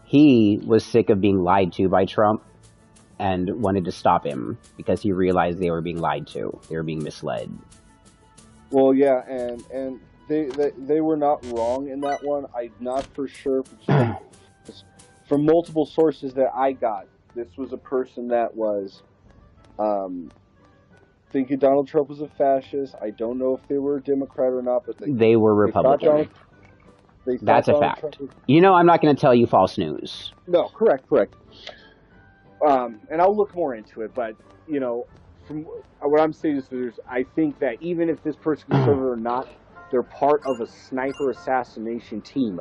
He was sick of being lied to by Trump and wanted to stop him because he realized they were being lied to. They were being misled. Well, yeah, and they were not wrong in that one. I'm not for sure. From multiple sources that I got, this was a person that was thinking Donald Trump was a fascist. I don't know if they were a Democrat or not, but they were Republican. That's a fact. I'm not going to tell you false news. No, correct. And I'll look more into it, but from what I'm saying is, I think that even if this person's conservative or not, they're part of a sniper assassination team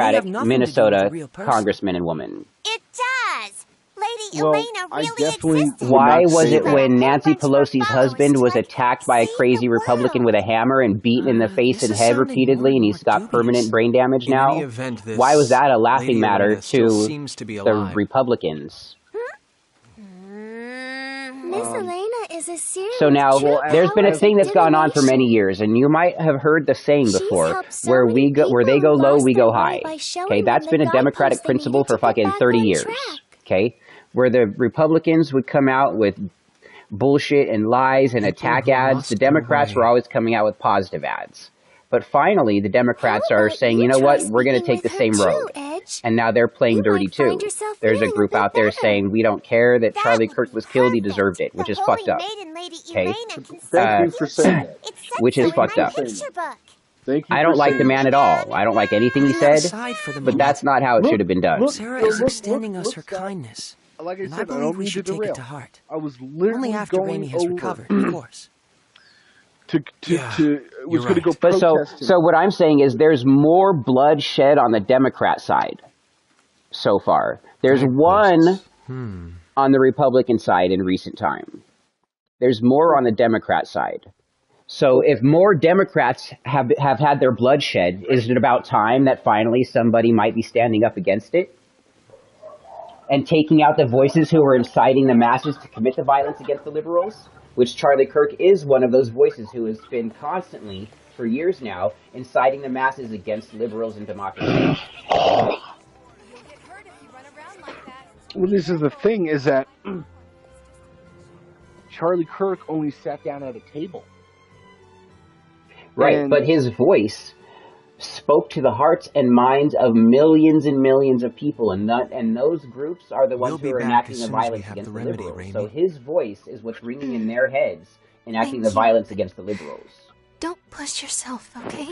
Democratic nothing to do with Minnesota a real person. congressman and woman. It does. Lady Well, Elena I really definitely existed. would Why not was say it that. when Nancy Much more Pelosi's followers husband was to attacked by a save crazy the Republican with a world. hammer and beaten in the face This and is head sounding repeatedly, more and and he's more got permanent dubious. brain damage In now? any event, this Why was that a laughing Lady matter Elena still to seems to be the alive. Republicans? Miss Elena is a serious So now, true there's been a power thing that's gone on for divination. many years, and you might have heard the saying She's before, helped so where many where they people go low, lost we go their way high. by showing Okay, them that's the been a guideposts Democratic they principle needed for to get fucking back 30 on years. track. Okay, where the Republicans would come out with bullshit and lies and People attack who ads, lost the their Democrats were way. always coming out with positive ads. But finally, the Democrats How are about saying, you you know try what, we're going to speaking take the with her same too, road. Edge? And now they're playing You dirty might find too. yourself There's a feeling a group bit out there better. saying, we don't care that That Charlie would Kirk be was killed, he perfect. deserved it, which The is holy fucked up. maiden Lady Okay? Irena can see Thank the you for future. saying that. It said Which so is in fucked my up. picture book. Thank you I for don't like saying the man that. at all. I don't like anything he And then said, aside for the but moment, that's not how it should have been done. Sarah is extending us her Scott, kindness. like I And I said, I believe don't we mean to should take derail. it to heart. I was literally Only after going Raimi has over recovered, of course. was you're going to go right. But protesting. so what I'm saying is there's more blood shed on the Democrat side so far. There's one on the Republican side in recent time. There's more on the Democrat side. So if more Democrats have had their blood shed, is it about time that finally somebody might be standing up against it? And taking out the voices who are inciting the masses to commit the violence against the liberals? Which Charlie Kirk is one of those voices who has been constantly, for years now, inciting the masses against liberals and democracy. Well, this is the thing, is that Charlie Kirk only sat down at a table. Right, And but his voice spoke to the hearts and minds of millions and millions of people, and those groups are the ones We'll who be are back enacting as the soon as we violence have against the the remedy, liberals. Raimi. So his voice is what's ringing in their heads, enacting the Thank you. violence against the liberals. Don't push yourself, okay?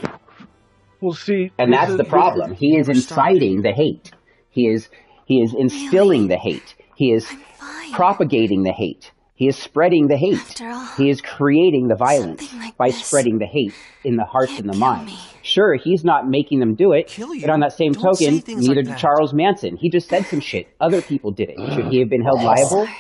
we'll see. And that's the problem. He is Never stop. inciting the hate. He is instilling the hate. He is I'm fine. propagating the hate. He is spreading the hate. After all, He is creating the violence something like by this spreading the hate in the hearts can't and the kill minds. me. Sure, he's not making them do it, Kill you? but on that same Don't say token, things neither like did that. Charles Manson. He just said some shit. Other people did it. Should he have been held liable? Sorry.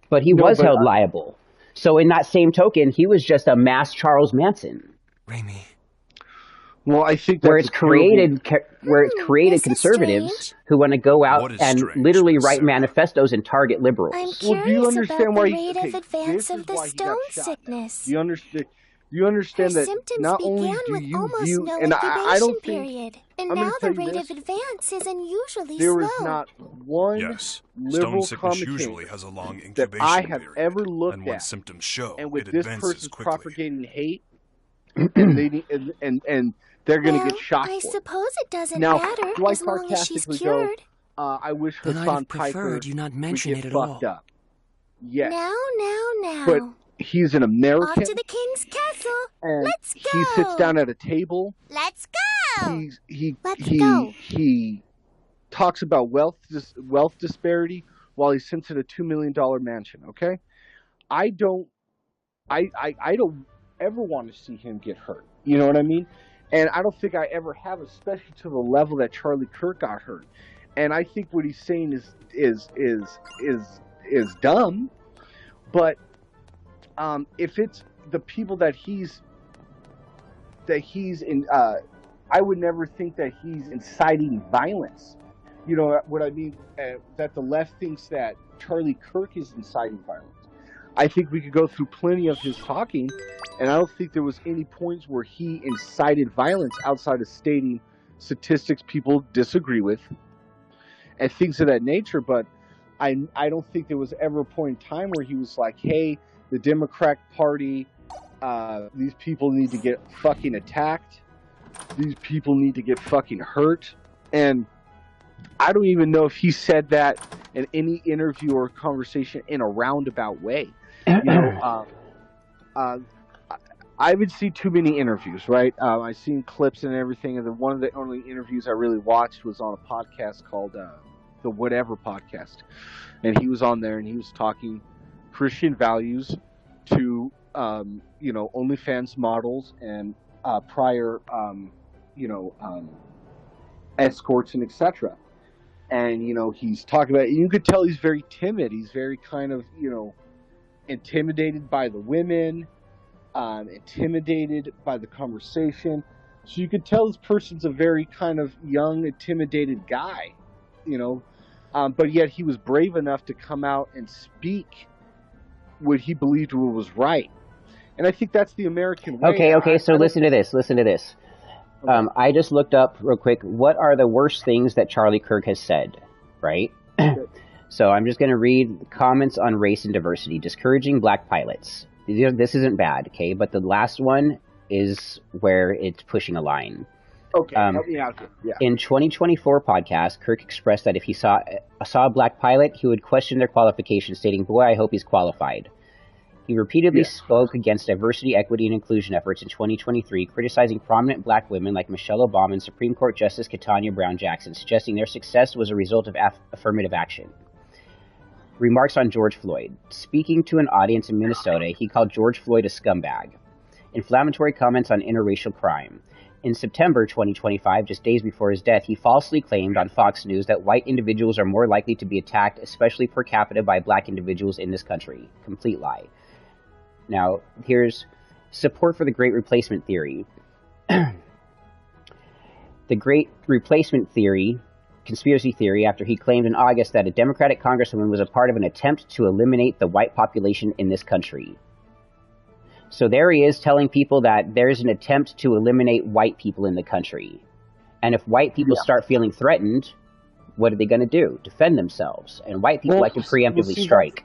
But he No, was but held liable. So in that same token, he was just a mass Charles Manson. Raimi. Well, I think that's Where it's created this is conservatives strange. who want to go out What is and strange, literally Miss write Sarah? manifestos and target liberals. I'm Well, do you curious understand about why the rate of advance this of is the why he got stone shot. sickness. Do you understand Her that symptoms not only began do with you almost view, no and I incubation don't think period, and I'm gonna now tell the you rate this, of advance is unusually there slow. is not one Yes, stone liberal sickness commentator usually has a long that incubation I have period, ever looked and when at, symptoms show, and with it this advances person's quickly. propagating hate, and they need, and they're going to Well, get shot I for it. suppose it doesn't Now, matter do I as long as she's sarcastically go, cured. I wish Then I'd Hassan have Piker preferred you not would mention get it at fucked all. up? Yes. Now. But he's an Off American, to the king's castle. and Let's go. he sits down at a table. Let's go. Let's go. He talks about wealth disparity while he sits in a $2 million mansion. Okay, I don't ever want to see him get hurt. You know what I mean? And I don't think I ever have, especially to the level that Charlie Kirk got hurt. And I think what he's saying is dumb. But if it's the people that he's in, I would never think that he's inciting violence. You know what I mean? That the left thinks that Charlie Kirk is inciting violence. I think we could go through plenty of his talking, and I don't think there was any points where he incited violence outside of stating statistics people disagree with and things of that nature. But I don't think there was ever a point in time where he was like, hey, the Democrat Party, these people need to get fucking attacked. These people need to get fucking hurt. And I don't even know if he said that in any interview or conversation in a roundabout way. You know, I haven't seen too many interviews, right? I've seen clips and everything, and one of the only interviews I really watched was on a podcast called the Whatever Podcast, and he was on there and he was talking Christian values to OnlyFans models and prior escorts and etc. And he's talking about. You could tell he's very timid. He's very kind of intimidated by the women, intimidated by the conversation. So you could tell this person's a very kind of young, intimidated guy, but yet he was brave enough to come out and speak what he believed was right. And I think that's the American way. Okay, so listen to this. Okay. I just looked up real quick, what are the worst things that Charlie Kirk has said, right? Okay. So I'm just going to read comments on race and diversity. Discouraging black pilots. This isn't bad, okay? But the last one is where it's pushing a line. Okay, help me out here. Yeah. In 2024 podcast, Kirk expressed that if he saw a black pilot, he would question their qualifications, stating, "Boy, I hope he's qualified." He repeatedly spoke against diversity, equity, and inclusion efforts in 2023, criticizing prominent black women like Michelle Obama and Supreme Court Justice Ketanji Brown Jackson, suggesting their success was a result of affirmative action. Remarks on George Floyd. Speaking to an audience in Minnesota, he called George Floyd a scumbag. Inflammatory comments on interracial crime. In September 2025, just days before his death, he falsely claimed on Fox News that white individuals are more likely to be attacked, especially per capita, by black individuals in this country. Complete lie. Now, here's support for the Great Replacement Theory. The Great Replacement Theory, conspiracy theory, after he claimed in August that a Democratic congresswoman was a part of an attempt to eliminate the white population in this country. So there he is telling people that there's an attempt to eliminate white people in the country. And if white people start feeling threatened, what are they going to do? Defend themselves. And white people like to preemptively strike.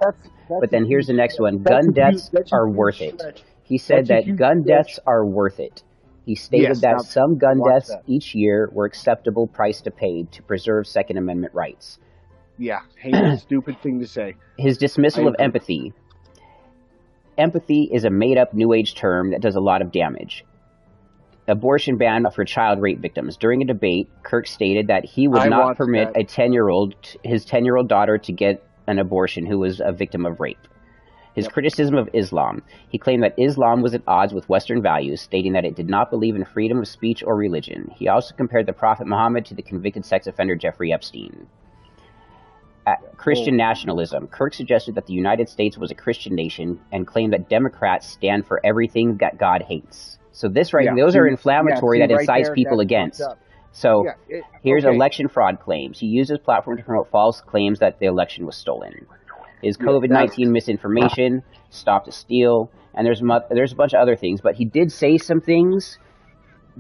But then here's the next one. Gun deaths are worth it. He said that gun deaths are worth it. He stated that some gun deaths each year were acceptable price to pay to preserve Second Amendment rights. Yeah, heinous, stupid thing to say. His dismissal of empathy. Empathy is a made-up New Age term that does a lot of damage. Abortion ban for child rape victims. During a debate, Kirk stated that he would not permit his 10-year-old daughter to get an abortion who was a victim of rape. His criticism of Islam. He claimed that Islam was at odds with Western values, stating that it did not believe in freedom of speech or religion. He also compared the Prophet Muhammad to the convicted sex offender Jeffrey Epstein. Christian nationalism. Kirk suggested that the United States was a Christian nation and claimed that Democrats stand for everything that God hates. So those are inflammatory that incites people against. So here's election fraud claims. He used his platform to promote false claims that the election was stolen. His COVID-19 misinformation, stop to steal, and there's a bunch of other things. But he did say some things,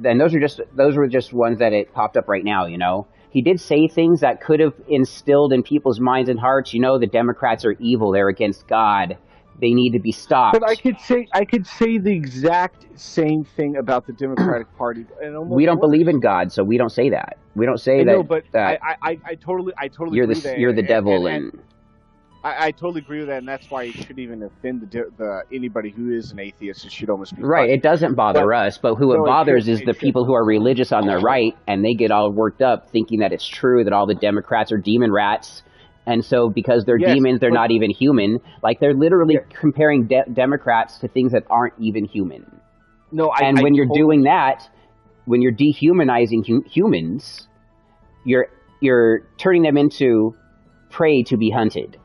and those were just ones that it popped up right now, you know. He did say things that could have instilled in people's minds and hearts, you know, the Democrats are evil, they're against God, they need to be stopped. But I could say the exact same thing about the Democratic Party. We don't believe in God, so we don't say that. We don't say that. No, but I totally you're agree that you're the devil and I totally agree with that, and that's why it shouldn't even offend anybody who is an atheist. It should almost be right. It doesn't bother us, but who it bothers is the people who are religious on their right, and they get all worked up thinking that it's true that all the Democrats are demon rats, and so because they're demons, they're not even human. Like they're literally comparing Democrats to things that aren't even human. No, when you're doing that, when you're dehumanizing humans, you're turning them into prey to be hunted.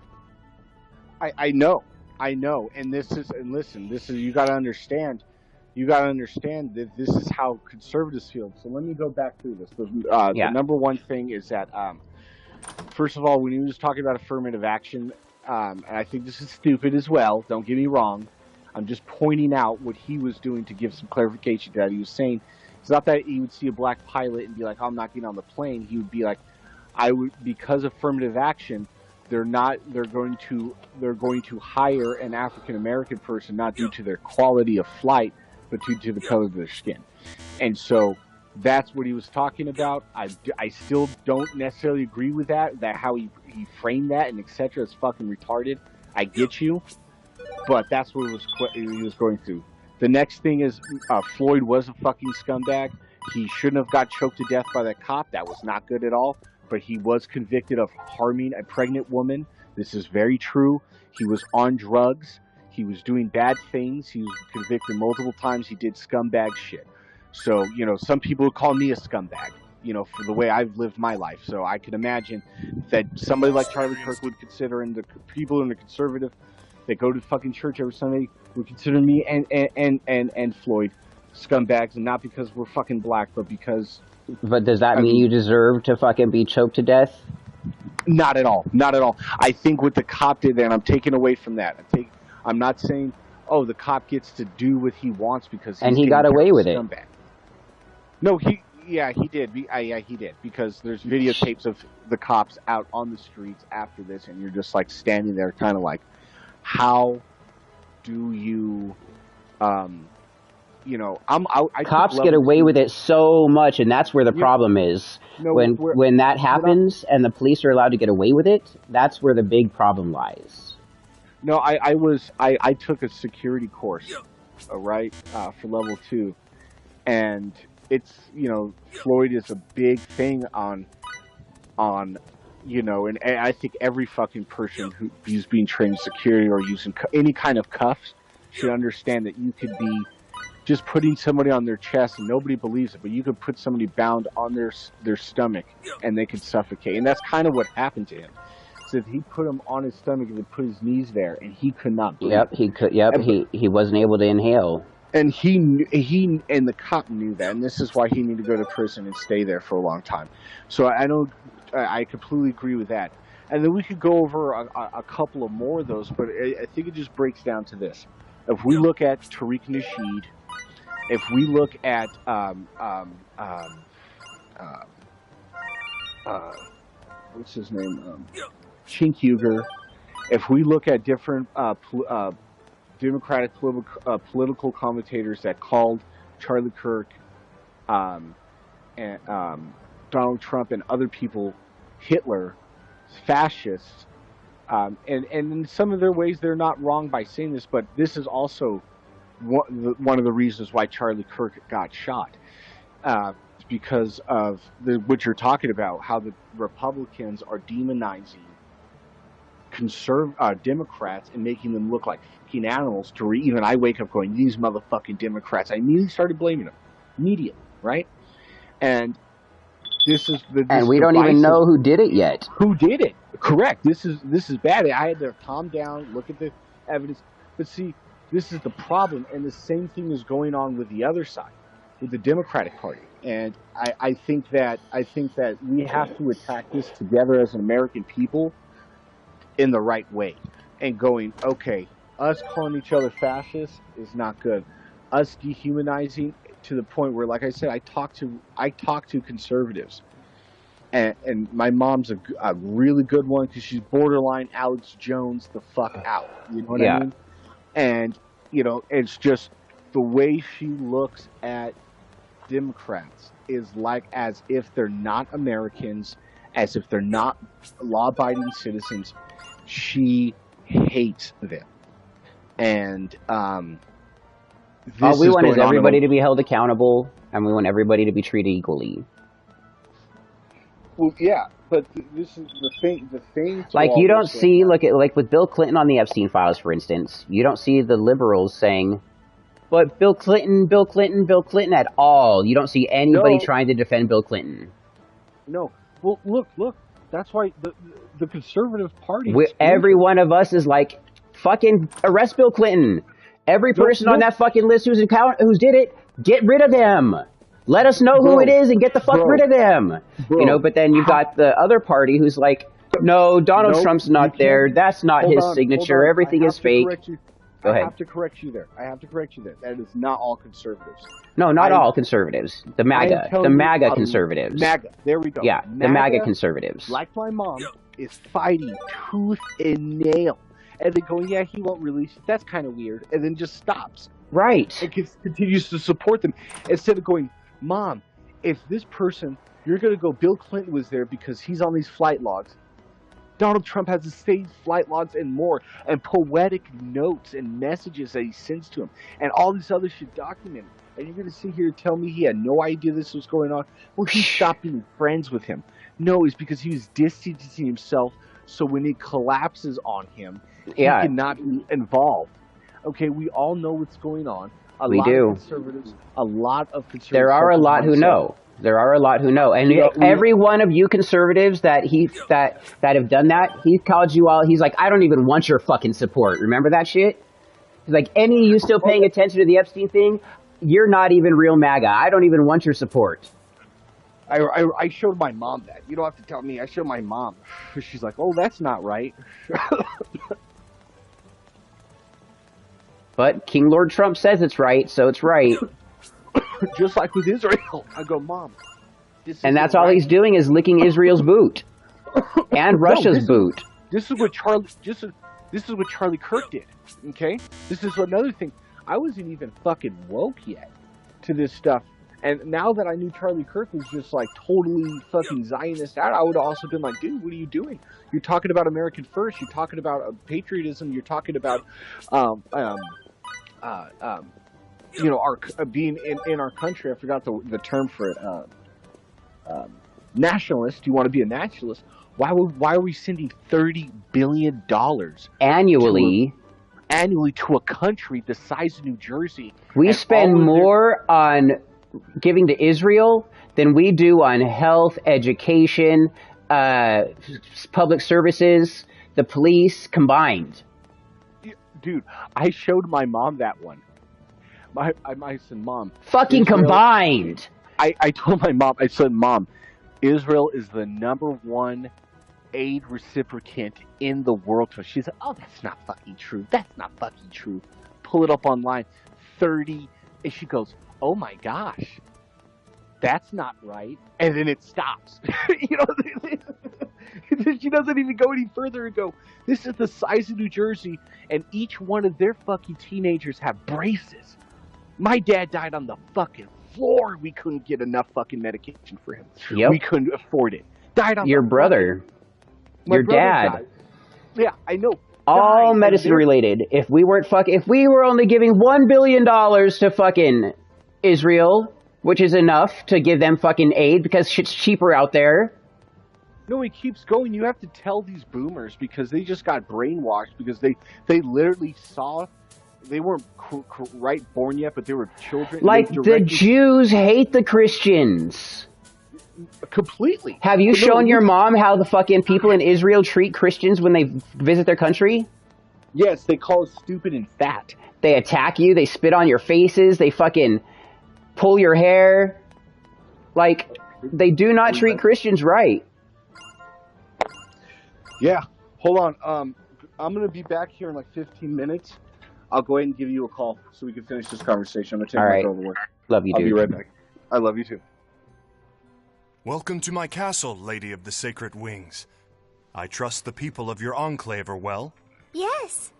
I know, and listen, you got to understand that this is how conservatives feel. So let me go back through this. The number one thing is that, first of all, when he was talking about affirmative action, and I think this is stupid as well, don't get me wrong, I'm just pointing out what he was doing to give some clarification to that. He was saying, it's not that he would see a black pilot and be like, I'm not getting on the plane. He would be like, because affirmative action, they're going to hire an African American person not due to their quality of flight, but due to the color of their skin. And so that's what he was talking about. I still don't necessarily agree with that how he framed that and etc. is fucking retarded. I get you, but that's what he was going through. The next thing is Floyd was a fucking scumbag. He shouldn't have got choked to death by that cop. That was not good at all. But he was convicted of harming a pregnant woman. This is very true. He was on drugs. He was doing bad things. He was convicted multiple times. He did scumbag shit. So, you know, some people would call me a scumbag, you know, for the way I've lived my life. So I could imagine that somebody like Charlie Kirk would consider, and the people in the conservative that go to fucking church every Sunday would consider me and Floyd scumbags, and not because we're fucking black, but because... But does that mean you deserve to fucking be choked to death? Not at all. Not at all. I think what the cop did, and I'm taking away from that. I'm not saying, oh, the cop gets to do what he wants because he's and he got away with it. No, he did. He did, because there's videotapes of the cops out on the streets after this, and you're just like standing there, kind of like, how do you, cops get away with it so much, and that's where the problem is. When that happens and the police are allowed to get away with it, that's where the big problem lies. No, I took a security course, right, for level 2, and it's, Floyd is a big thing on, and I think every fucking person who's being trained in security or using any kind of cuffs should understand that you could be just putting somebody on their chest and nobody believes it, but you could put somebody bound on their stomach and they could suffocate. And that's kind of what happened to him. So he put him on his stomach and put his knees there, and he could not breathe. Yep, he could. Yep, he wasn't able to inhale. And the cop knew that, and this is why he needed to go to prison and stay there for a long time. So I completely agree with that. And then we could go over a couple of more of those, but I think it just breaks down to this. If we look at Tariq Nasheed, if we look at what's his name, Chink Uger, if we look at different Democratic political commentators that called Charlie Kirk, and Donald Trump and other people Hitler, fascists, and in some of their ways they're not wrong by saying this, but this is also one of the reasons why Charlie Kirk got shot, because of what you're talking about, how the Republicans are demonizing Democrats and making them look like fucking animals. Even I wake up going, these motherfucking Democrats. I immediately started blaming them, immediately, right? And this we don't even know who did it yet. Who did it? Correct. This is bad. I had to calm down, look at the evidence, but see, this is the problem, and the same thing is going on with the other side, with the Democratic Party. And I think that we have to attack this together as an American people in the right way, and going, okay, us calling each other fascists is not good. Us dehumanizing to the point where, like I said, I talk to conservatives, and my mom's a really good one because she's borderline Alex Jones the fuck out. You know what I mean? And it's just the way she looks at Democrats is like as if they're not Americans, as if they're not law-abiding citizens. She hates them, and all we want is everybody to be held accountable, and we want everybody to be treated equally. Well, yeah, but this is the thing. The thing, like, you don't see, like with Bill Clinton on the Epstein files, for instance, you don't see the liberals saying, "But Bill Clinton at all." You don't see anybody trying to defend Bill Clinton. No. Well, look. That's why the conservative party. Every one of us is like, fucking arrest Bill Clinton. Every person on that fucking list who did it, get rid of them. Let us know who it is and get the fuck rid of them. But then you've got the other party who's like, no, Donald Trump's not there. That's not his signature. Everything is fake. Go ahead. I have to correct you there. That is not all conservatives. No, not all conservatives. The MAGA conservatives. MAGA. There we go. Yeah, the MAGA conservatives. Like my mom is fighting tooth and nail. And then going, yeah, he won't release it. That's kind of weird. And then just stops. Right. And continues to support them. Instead of going, Mom, if this person, you're going to go, Bill Clinton was there because he's on these flight logs. Donald Trump has the same flight logs and more, and poetic notes and messages that he sends to him, and all this other shit documented. And you're going to sit here and tell me he had no idea this was going on? Well, he stopped being friends with him. No, it's because he was distancing himself, so when it collapses on him, he cannot be involved. Okay, we all know what's going on. A lot of conservatives. There are a lot who know. There are a lot who know, and every one of you conservatives that have done that, he called you all. He's like, I don't even want your fucking support. Remember that shit? He's like, any of you still paying attention to the Epstein thing? You're not even real MAGA. I don't even want your support. I showed my mom that. You don't have to tell me. I showed my mom. She's like, oh, that's not right. But King Lord Trump says it's right, so it's right. Just like with Israel. I go, Mom. And that's all he's doing is licking Israel's boot. And Russia's boot. This is what Charlie Kirk did. Okay? This is another thing. I wasn't even fucking woke yet to this stuff. And now that I knew Charlie Kirk was just like totally fucking Zionist out, I would have also been like, dude, what are you doing? You're talking about American first. You're talking about patriotism. You're talking about, you know, our being in our country. I forgot the term for it. Nationalist. You want to be a nationalist? Why are we sending $30 billion annually to a country the size of New Jersey? We spend more on giving to Israel than we do on health, education, public services, the police combined. Dude, I showed my mom that one. I said, Mom. Fucking Israel, combined. I told my mom, I said, Mom, Israel is the #1 aid recipient in the world. She said, oh, that's not fucking true. That's not fucking true. Pull it up online. 30. And she goes, oh my gosh, that's not right. And then it stops. You know, she doesn't even go any further and go, this is the size of New Jersey, and each one of their fucking teenagers have braces. My dad died on the fucking floor. We couldn't get enough fucking medication for him. Yep. We couldn't afford it. Died on your brother. Your dad. Died. Yeah, I know. All medicine related. If we were only giving $1 billion to fucking Israel, which is enough to give them fucking aid because shit's cheaper out there. No, he keeps going. You have to tell these boomers because they just got brainwashed because they literally saw, they weren't born yet, but they were children. Like the Jews hate the Christians. Completely. Have you shown your mom how the fucking people in Israel treat Christians when they visit their country? Yes, they call us stupid and fat. They attack you, they spit on your faces, they fucking pull your hair. Like, they do not treat Christians right. Yeah. Hold on. I'm going to be back here in like 15 minutes. I'll go ahead and give you a call so we can finish this conversation. I'm going to take my girl to work. Love you, dude. I'll be right back. I love you too. Welcome to my castle, Lady of the Sacred Wings. I trust the people of your enclave are well. Yes.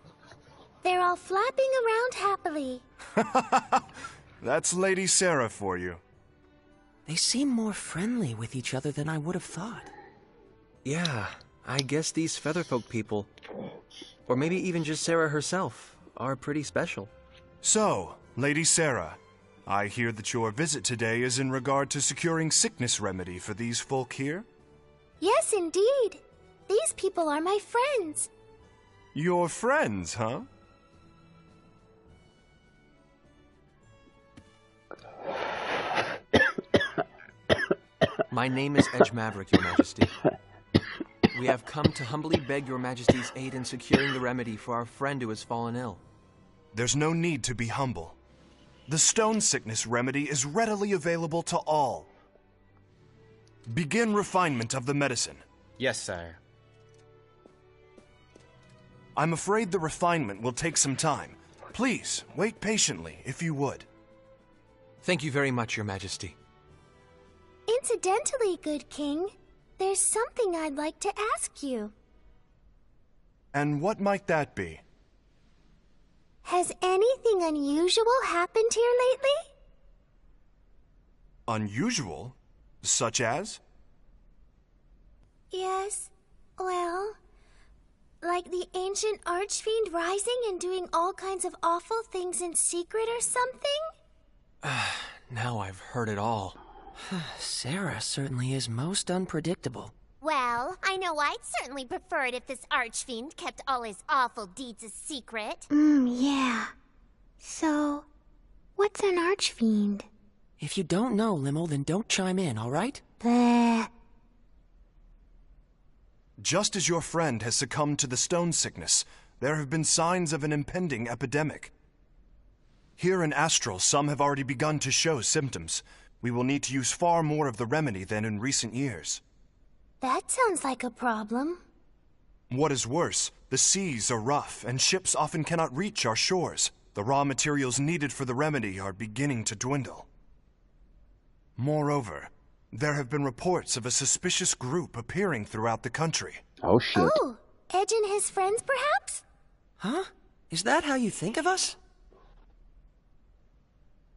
They're all flapping around happily. That's Lady Sarah for you. They seem more friendly with each other than I would have thought. Yeah, I guess these Featherfolk people, or maybe even just Sarah herself, are pretty special. So, Lady Sarah, I hear that your visit today is in regard to securing sickness remedy for these folk here? Yes, indeed. These people are my friends. Your friends, huh? My name is Edge Maverick, Your Majesty. We have come to humbly beg Your Majesty's aid in securing the remedy for our friend who has fallen ill. There's no need to be humble. The stone sickness remedy is readily available to all. Begin refinement of the medicine. Yes, sire. I'm afraid the refinement will take some time. Please, wait patiently, if you would. Thank you very much, Your Majesty. Incidentally, good king, there's something I'd like to ask you. And what might that be? Has anything unusual happened here lately? Unusual? Such as? Yes, well, like the ancient archfiend rising and doing all kinds of awful things in secret or something? Now I've heard it all. Sarah certainly is most unpredictable. Well, I know I'd certainly prefer it if this archfiend kept all his awful deeds a secret. Yeah. So, what's an archfiend? If you don't know, Limo, then don't chime in, all right? Bleh. Just as your friend has succumbed to the stone sickness, there have been signs of an impending epidemic. Here in Astral, some have already begun to show symptoms. we will need to use far more of the remedy than in recent years. That sounds like a problem. What is worse, the seas are rough, and ships often cannot reach our shores. The raw materials needed for the remedy are beginning to dwindle. Moreover, there have been reports of a suspicious group appearing throughout the country. Oh, shit. Oh, Edge and his friends, perhaps? Huh? Is that how you think of us?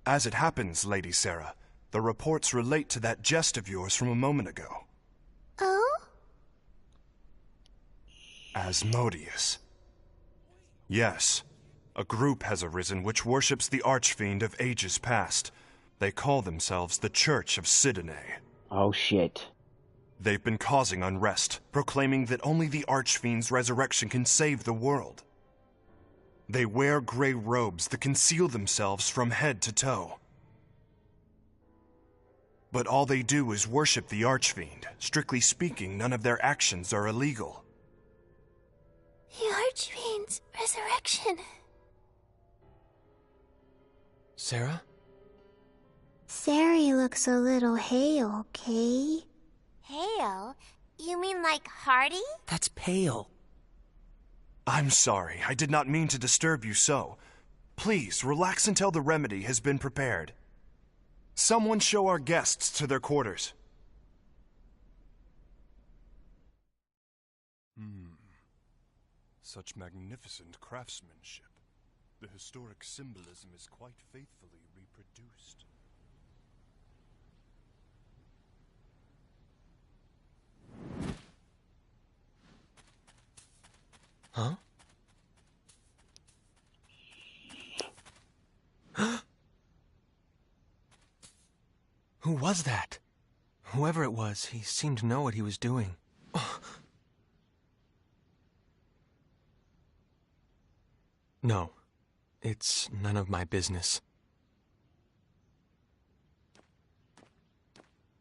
As it happens, Lady Sarah, the reports relate to that jest of yours from a moment ago. Oh? Asmodeus. Yes, a group has arisen which worships the Archfiend of ages past. They call themselves the Church of Sidene. Oh, shit. They've been causing unrest, proclaiming that only the Archfiend's resurrection can save the world. They wear gray robes that conceal themselves from head to toe. But all they do is worship the Archfiend. Strictly speaking, none of their actions are illegal. The Archfiend's resurrection. Sarah? Sari looks a little hale, Kay. Hale? You mean like Hardy? That's pale. I'm sorry, I did not mean to disturb you so. Please, relax until the remedy has been prepared. Someone show our guests to their quarters. Such magnificent craftsmanship. The historic symbolism is quite faithfully reproduced. Huh? Who was that? Whoever it was, he seemed to know what he was doing. No, it's none of my business.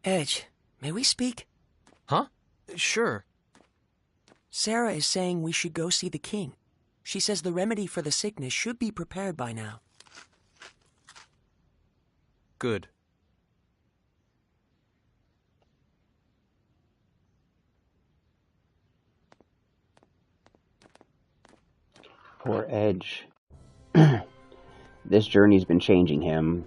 Edge, may we speak? Huh? Sure. Sarah is saying we should go see the king. She says the remedy for the sickness should be prepared by now. Good. Poor Edge. This journey's been changing him.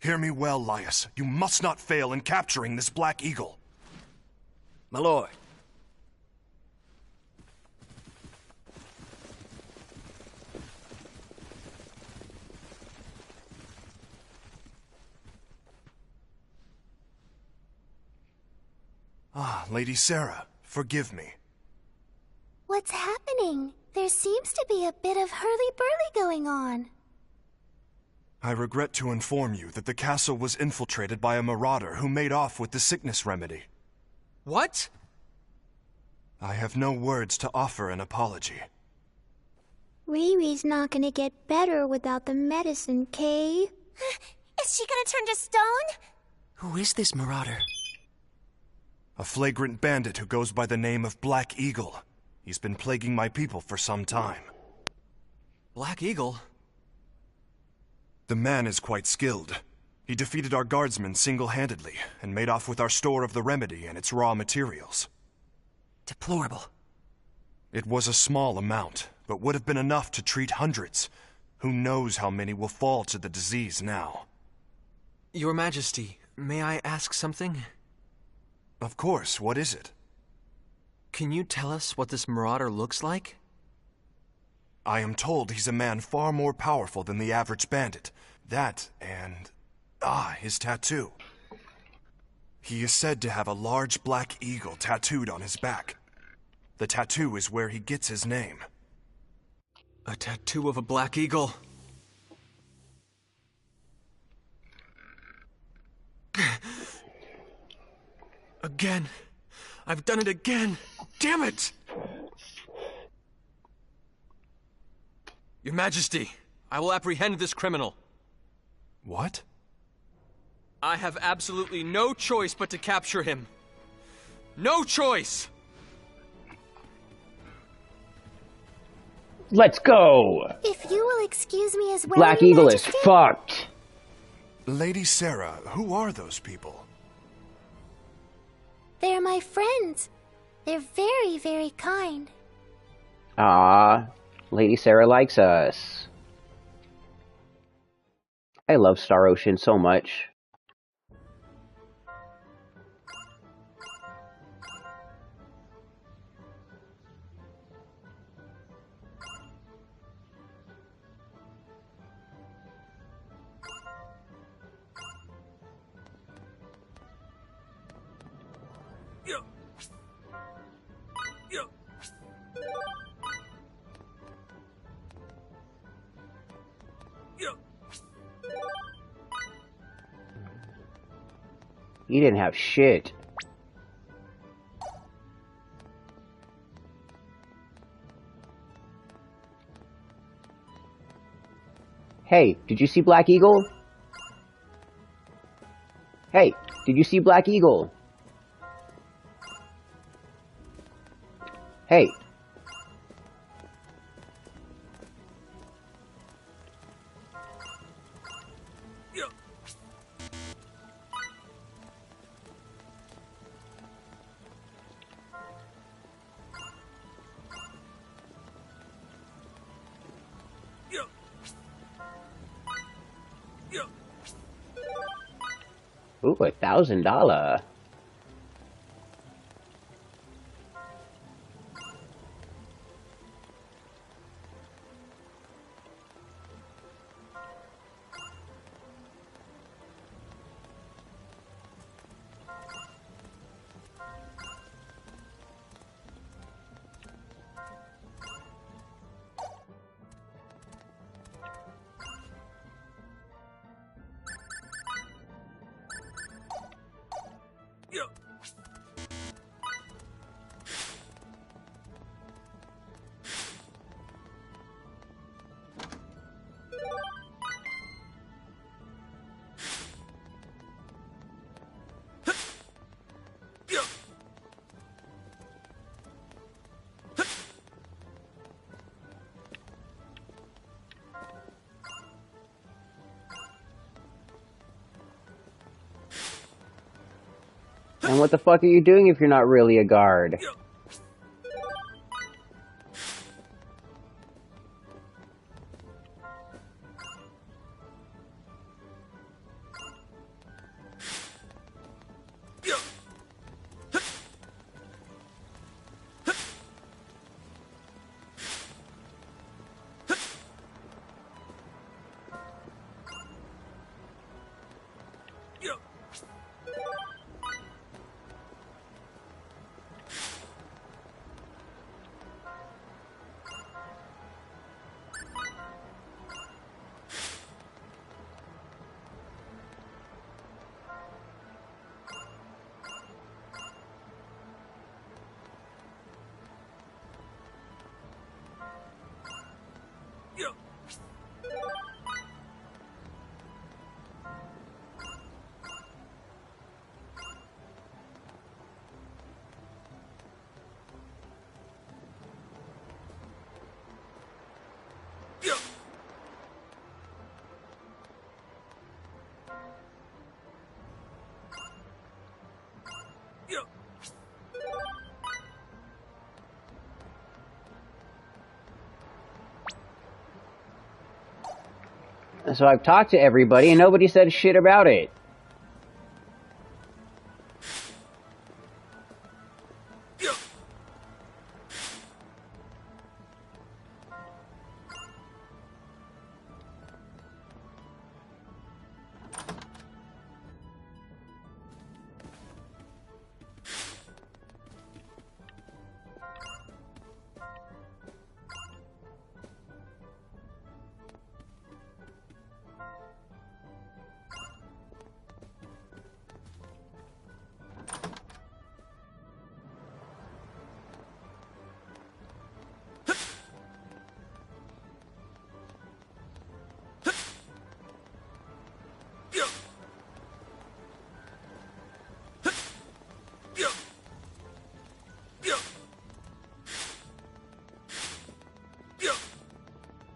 Hear me well, Laius. You must not fail in capturing this Black Eagle. My lord. Ah, Lady Sarah, forgive me. What's happening? There seems to be a bit of hurly-burly going on. I regret to inform you that the castle was infiltrated by a marauder who made off with the sickness remedy. What? I I have no words to offer an apology. Riri's not gonna get better without the medicine, Kay. Is she gonna turn to stone? Who is this marauder? A flagrant bandit who goes by the name of Black Eagle. He's been plaguing my people for some time. Black Eagle? The man is quite skilled. He defeated our guardsmen single-handedly and made off with our store of the remedy and its raw materials. Deplorable. It was a small amount, but would have been enough to treat hundreds. Who knows how many will fall to the disease now? Your Majesty, may I ask something? Of course, what is it? Can you tell us what this marauder looks like? I am told he's a man far more powerful than the average bandit. That and... his tattoo. He is said to have a large black eagle tattooed on his back. The tattoo is where he gets his name. A tattoo of a black eagle. Again. I've done it again. Damn it! Your Majesty, I will apprehend this criminal. What? I have absolutely no choice but to capture him. No choice! Let's go! If you will excuse me as well, Black Your Eagle Majesty. is fucked. Lady Sarah, who are those people? They're my friends. They're very, very kind. Ah, Lady Sarah likes us. I love Star Ocean so much. You didn't have shit. Hey, did you see Black Eagle? Hey, did you see Black Eagle? Hey. Ooh, $1,000. And what the fuck are you doing if you're not really a guard? So I've talked to everybody, and nobody said shit about it.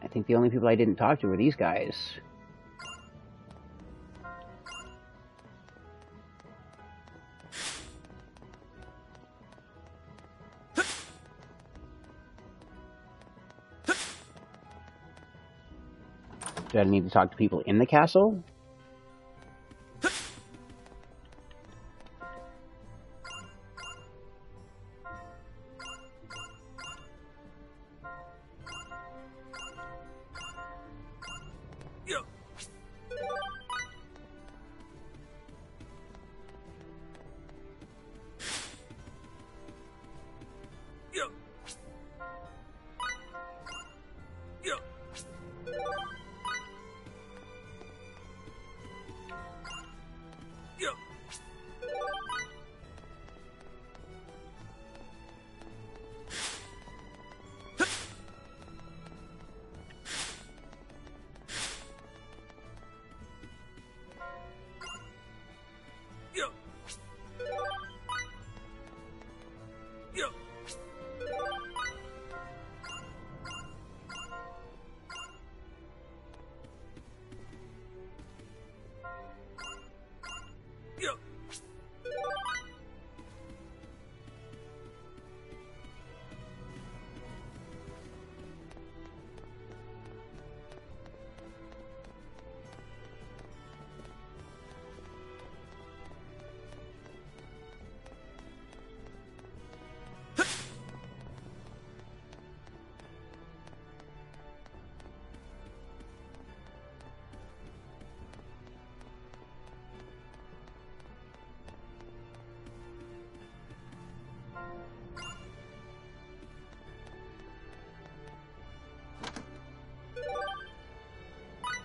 I think the only people I didn't talk to were these guys. Do I need to talk to people in the castle?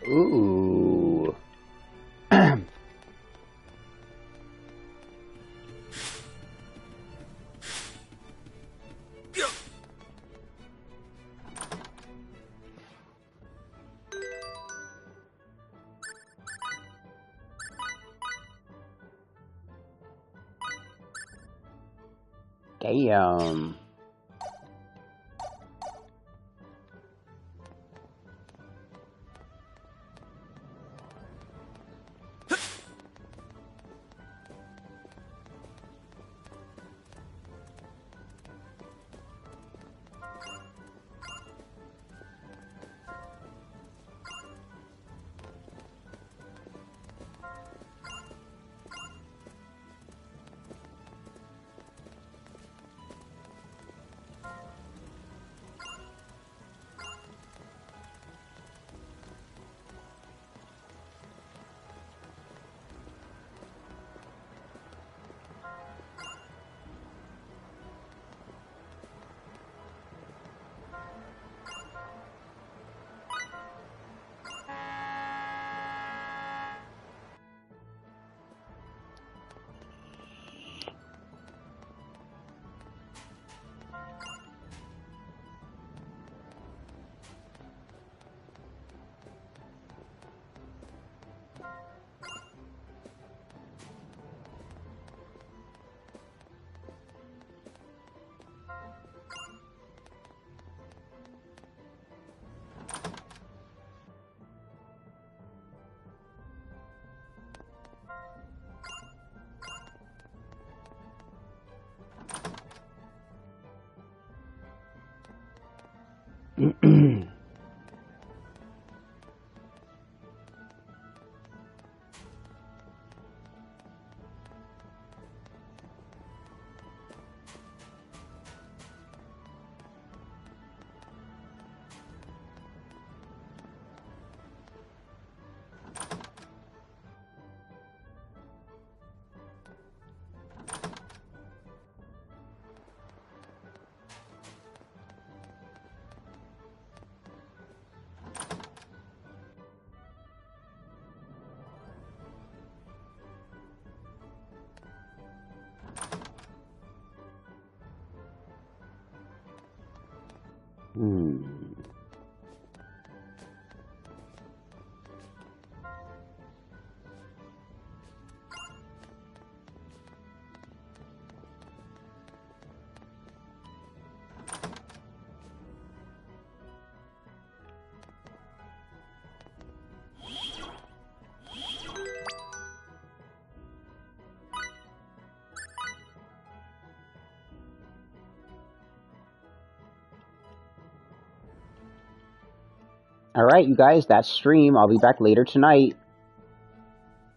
Ooh. Damn. Alright, you guys, that's stream. I'll be back later tonight.